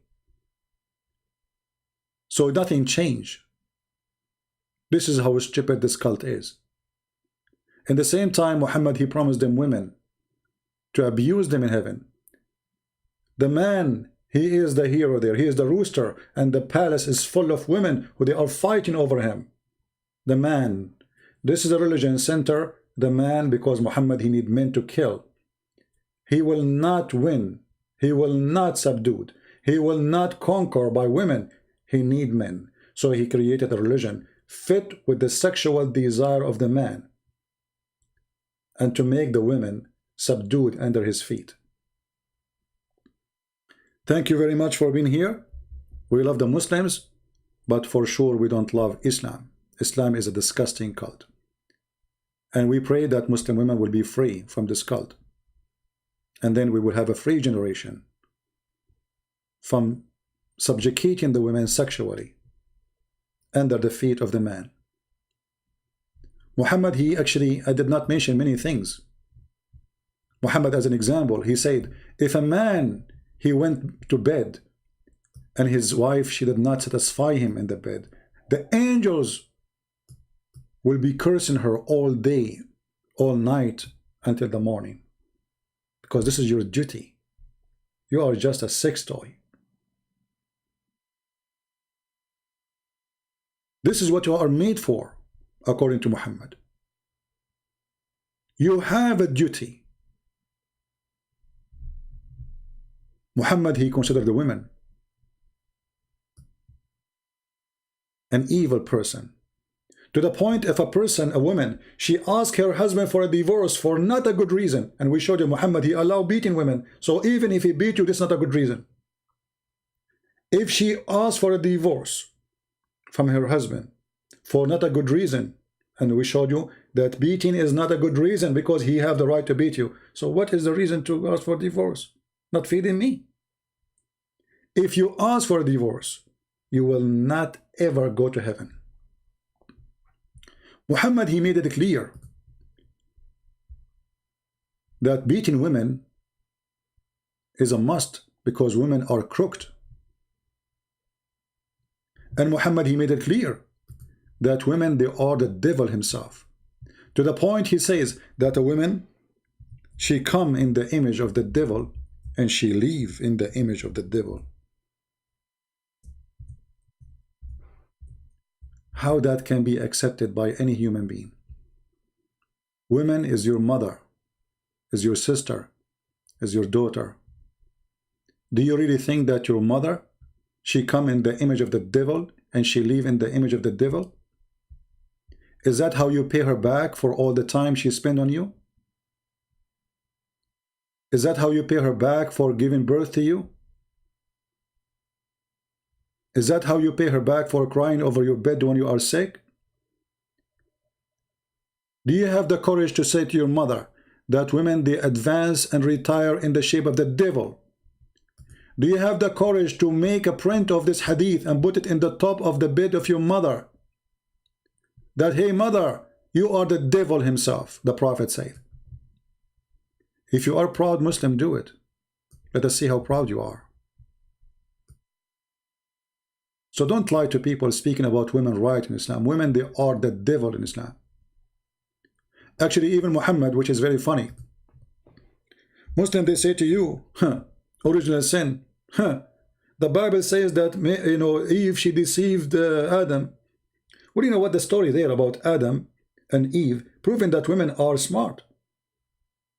Speaker 1: So nothing changed. This is how stupid this cult is. In the same time, Muhammad, he promised them women to abuse them in heaven. The man, he is the hero there. He is the rooster, and the palace is full of women who they are fighting over him. The man. This is a religion center. The man, because Muhammad, he need men to kill. He will not win. He will not subdue. He will not conquer by women. He need men. So he created a religion fit with the sexual desire of the man, and to make the women subdued under his feet. Thank you very much for being here. We love the Muslims, but for sure we don't love Islam. Islam is a disgusting cult. And we pray that Muslim women will be free from this cult. and then we will have a free generation from subjugating the women sexually under the feet of the man. Muhammad, I did not mention many things. Muhammad, as an example, he said, if a man, he went to bed and his wife, she did not satisfy him in the bed, the angels will be cursing her all day, all night, until the morning. Because this is your duty. You are just a sex toy. This is what you are made for, according to Muhammad. You have a duty. Muhammad, he considered the women an evil person. To the point, if a person, a woman, she asked her husband for a divorce for not a good reason, and we showed you Muhammad, he allowed beating women. So even if he beat you, this is not a good reason. If she asked for a divorce from her husband for not a good reason, and we showed you that beating is not a good reason because he have the right to beat you. So what is the reason to ask for divorce? Not feeding me. If you ask for a divorce, you will not ever go to heaven. Muhammad, he made it clear that beating women is a must because women are crooked. And Muhammad, he made it clear that women, they are the devil himself. To the point, he says that a woman, she come in the image of the devil and she live in the image of the devil. How that can be accepted by any human being? Women is your mother, is your sister, is your daughter. Do you really think that your mother, she come in the image of the devil and she live in the image of the devil? Is that how you pay her back for all the time she spent on you? Is that how you pay her back for giving birth to you? Is that how you pay her back for crying over your bed when you are sick? Do you have the courage to say to your mother that women, they advance and retire in the shape of the devil? Do you have the courage to make a print of this hadith and put it in the top of the bed of your mother? That, hey mother, you are the devil himself, the Prophet said. If you are proud Muslim, do it. Let us see how proud you are. So don't lie to people speaking about women right in Islam. Women, they are the devil in Islam. Actually, even Muhammad, which is very funny. Muslim, they say to you, original sin. The Bible says that, you know, Eve, she deceived Adam. Well, you know what the story there about Adam and Eve, proving that women are smart.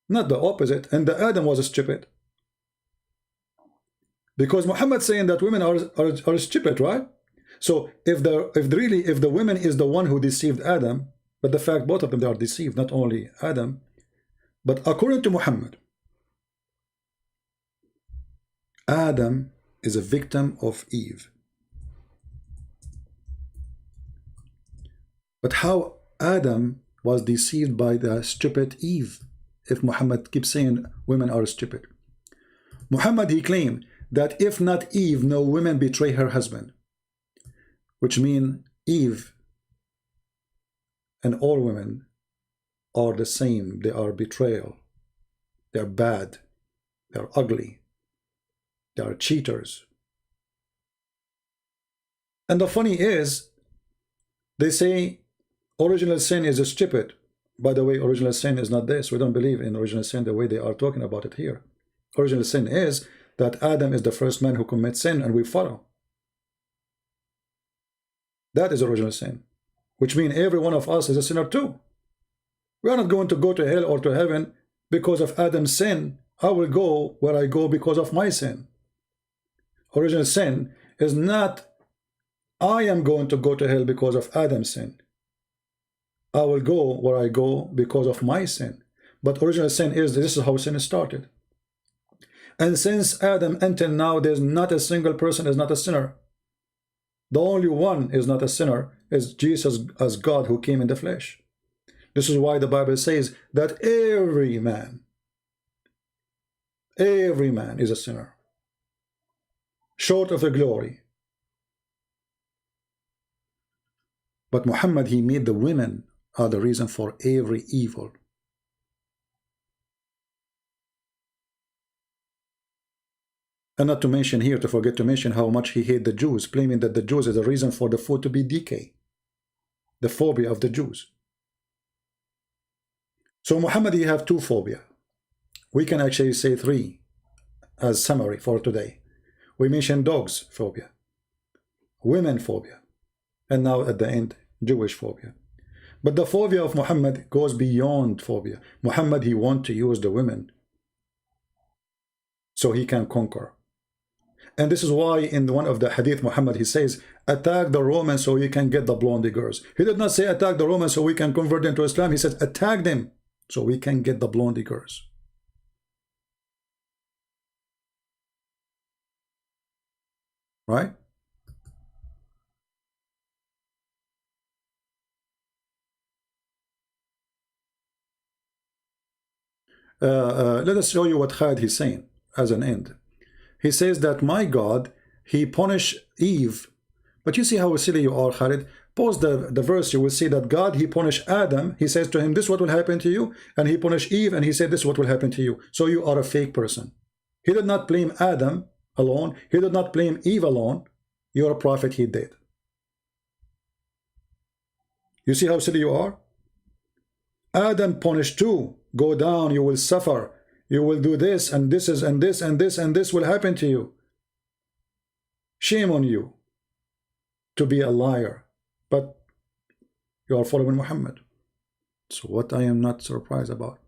Speaker 1: Not the opposite. And the Adam was stupid. Because Muhammad saying that women are stupid, right? So if the women is the one who deceived Adam, but the fact both of them, they are deceived, not only Adam, but according to Muhammad, Adam is a victim of Eve. But how Adam was deceived by the stupid Eve, if Muhammad keeps saying women are stupid? Muhammad, he claimed that if not Eve, no woman betray her husband, which means Eve and all women are the same. They are betrayal. They are bad. They are ugly. They are cheaters. And the funny is, they say original sin is stupid. By the way, original sin is not this. We don't believe in original sin the way they are talking about it here. Original sin is that Adam is the first man who commits sin and we follow. That is original sin, which means every one of us is a sinner too. We are not going to go to hell or to heaven because of Adam's sin. I will go where I go because of my sin. Original sin is not I am going to go to hell because of Adam's sin. I will go where I go because of my sin. But original sin is, this is how sin started. And since Adam until now, there's not a single person is not a sinner. The only one is not a sinner is Jesus as God who came in the flesh. This is why the Bible says that every man Every man is a sinner, short of the glory. But Muhammad, he made the women are the reason for every evil. And not to mention here, to forget to mention how much he hated the Jews, claiming that the Jews is the reason for the food to be decay. The phobia of the Jews. So Muhammad, you have two phobia. We can actually say three as summary for today. We mentioned dogs phobia, women phobia, and now at the end, Jewish phobia. But the phobia of Muhammad goes beyond phobia. Muhammad, he wants to use the women so he can conquer. And this is why in one of the hadith, Muhammad, he says, attack the Romans so you can get the blondie girls. He did not say attack the Romans so we can convert them to Islam. He says attack them so we can get the blondie girls. Right? Let us show you what Khalid is saying as an end. He says that my God, he punished Eve. But you see how silly you are, Khalid. Pause the verse, you will see that God, he punished Adam. He says to him, this is what will happen to you. And he punished Eve, and he said, this is what will happen to you. So you are a fake person. He did not blame Adam alone. He did not blame Eve alone. You're a prophet, he did. You see how silly you are? Adam punished too. Go down, you will suffer. You will do this, and this is, and this, and this, and this will happen to you. Shame on you to be a liar. But you are following Muhammad. So what I am not surprised about.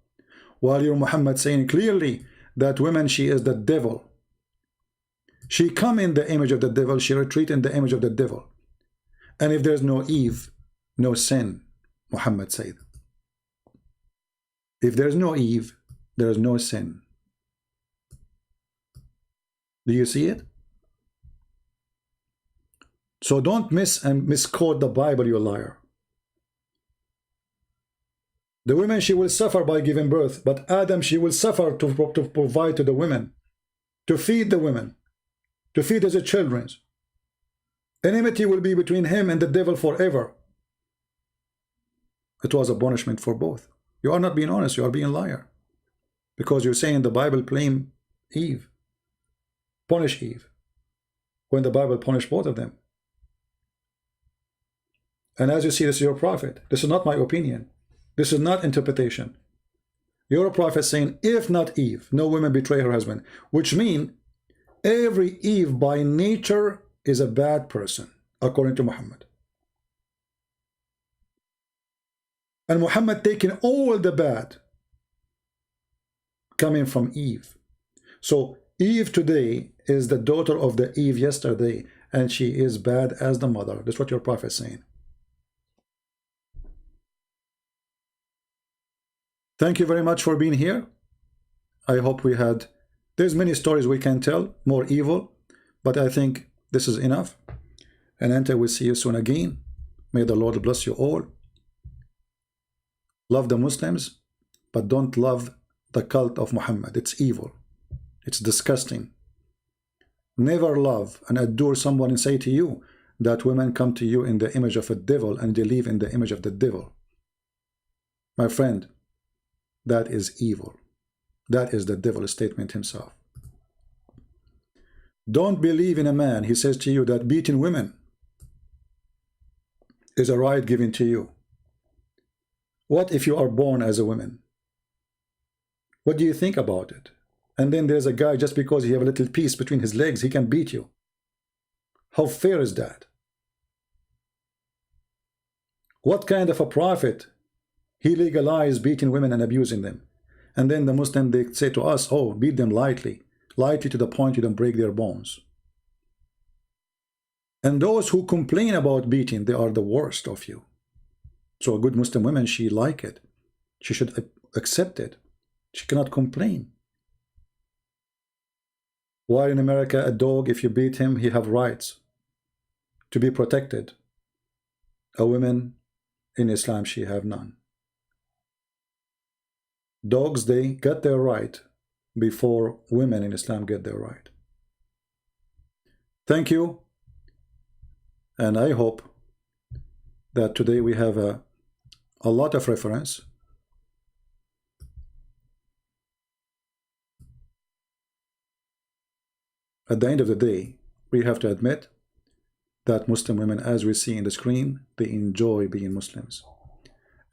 Speaker 1: While you're Muhammad saying clearly that women, she is the devil. She come in the image of the devil. She retreat in the image of the devil. And if there's no Eve, no sin, Muhammad said. If there's no Eve, there is no sin. Do you see it? So don't misquote the Bible, you liar. The women, she will suffer by giving birth, but Adam, she will suffer to provide to the women, to feed the women, to feed his children. Enmity will be between him and the devil forever. It was a punishment for both. You are not being honest, you are being a liar. Because you're saying the Bible blame Eve, punish Eve, when the Bible punished both of them. And as you see, this is your prophet. This is not my opinion. This is not interpretation. You're a prophet saying, if not Eve, no woman betray her husband. Which means, every Eve by nature is a bad person, according to Muhammad. And Muhammad taking all the bad coming from Eve. So Eve today is the daughter of the Eve yesterday, and she is bad as the mother. That's what your prophet is saying. Thank you very much for being here. I hope we had, there's many stories we can tell, more evil, but I think this is enough. And until we see you soon again, may the Lord bless you all. Love the Muslims, but don't love the cult of Muhammad. It's evil. It's disgusting. Never love and adore someone and say to you that women come to you in the image of a devil and they live in the image of the devil. My friend, that is evil. That is the devil's statement himself. Don't believe in a man, he says to you, that beating women is a right given to you. What if you are born as a woman? What do you think about it? And then there's a guy, just because he have a little piece between his legs, he can beat you. How fair is that? What kind of a prophet? He legalized beating women and abusing them. And then the Muslim, they say to us, oh, beat them lightly. Lightly to the point you don't break their bones. And those who complain about beating, they are the worst of you. So a good Muslim woman, she like it. She should accept it. She cannot complain. While in America, a dog, if you beat him, he have rights to be protected. A woman in Islam, she have none. Dogs, they got their right before women in Islam get their right. Thank you, and I hope that today we have a lot of reference. At the end of the day, we have to admit that Muslim women, as we see in the screen, they enjoy being Muslims.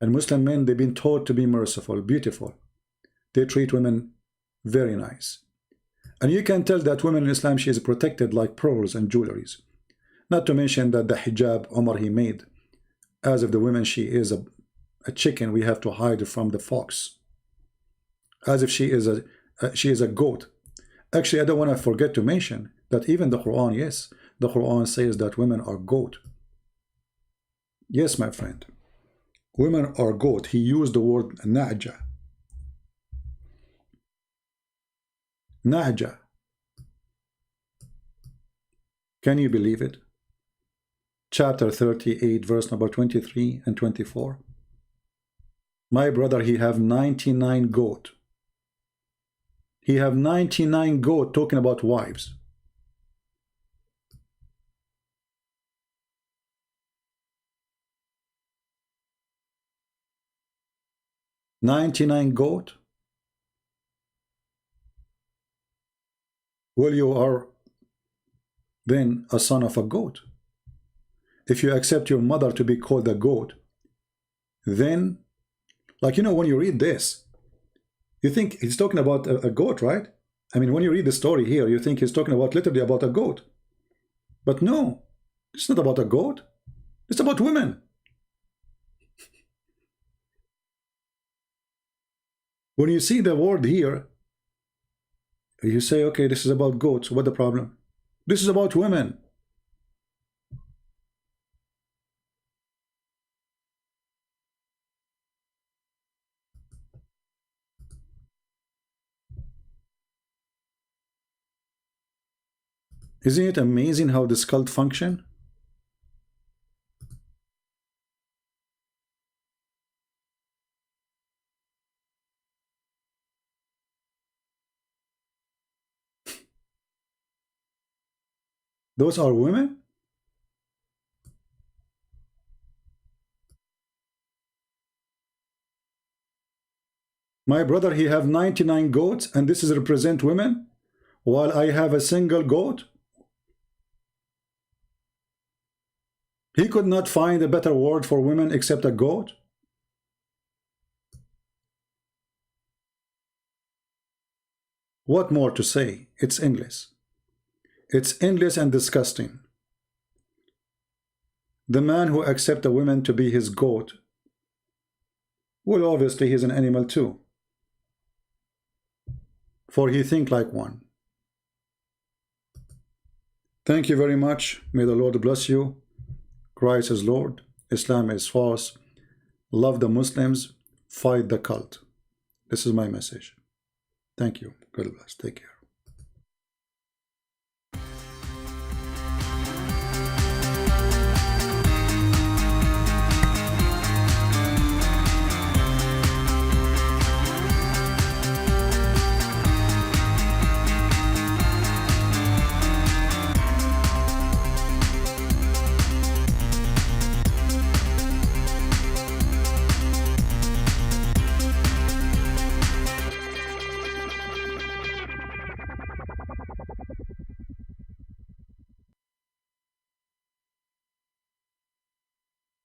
Speaker 1: And Muslim men, they've been taught to be merciful, beautiful. They treat women very nice. And you can tell that women in Islam, she is protected like pearls and jewelries. Not to mention that the hijab Umar he made, as if the woman, she is a chicken, we have to hide from the fox. As if she is a goat. Actually, I don't want to forget to mention that even the Quran, yes, the Quran says that women are goat. Yes, my friend. Women are goat. He used the word na'ja. Na'ja. Can you believe it? Chapter 38, verse number 23 and 24. My brother, he have 99 goat. He have 99 goat, talking about wives. "99 goat? Well, you are then a son of a goat. If you accept your mother to be called a goat, then, like, you know, when you read this, you think he's talking about a goat, right? I mean, when you read the story here, you think he's talking about literally about a goat. But no, it's not about a goat. It's about women. When you see the word here, you say, okay, this is about goats. What the problem? This is about women. Isn't it amazing how this cult function? Those are women? My brother, he have 99 goats, and this is represent women, while I have a single goat. He could not find a better word for women except a goat. What more to say? It's endless. It's endless and disgusting. The man who accepts a woman to be his goat, well, obviously he's an animal too, for he think like one. Thank you very much. May the Lord bless you. Christ is Lord. Islam is false. Love the Muslims. Fight the cult. This is my message. Thank you. God bless. Take care.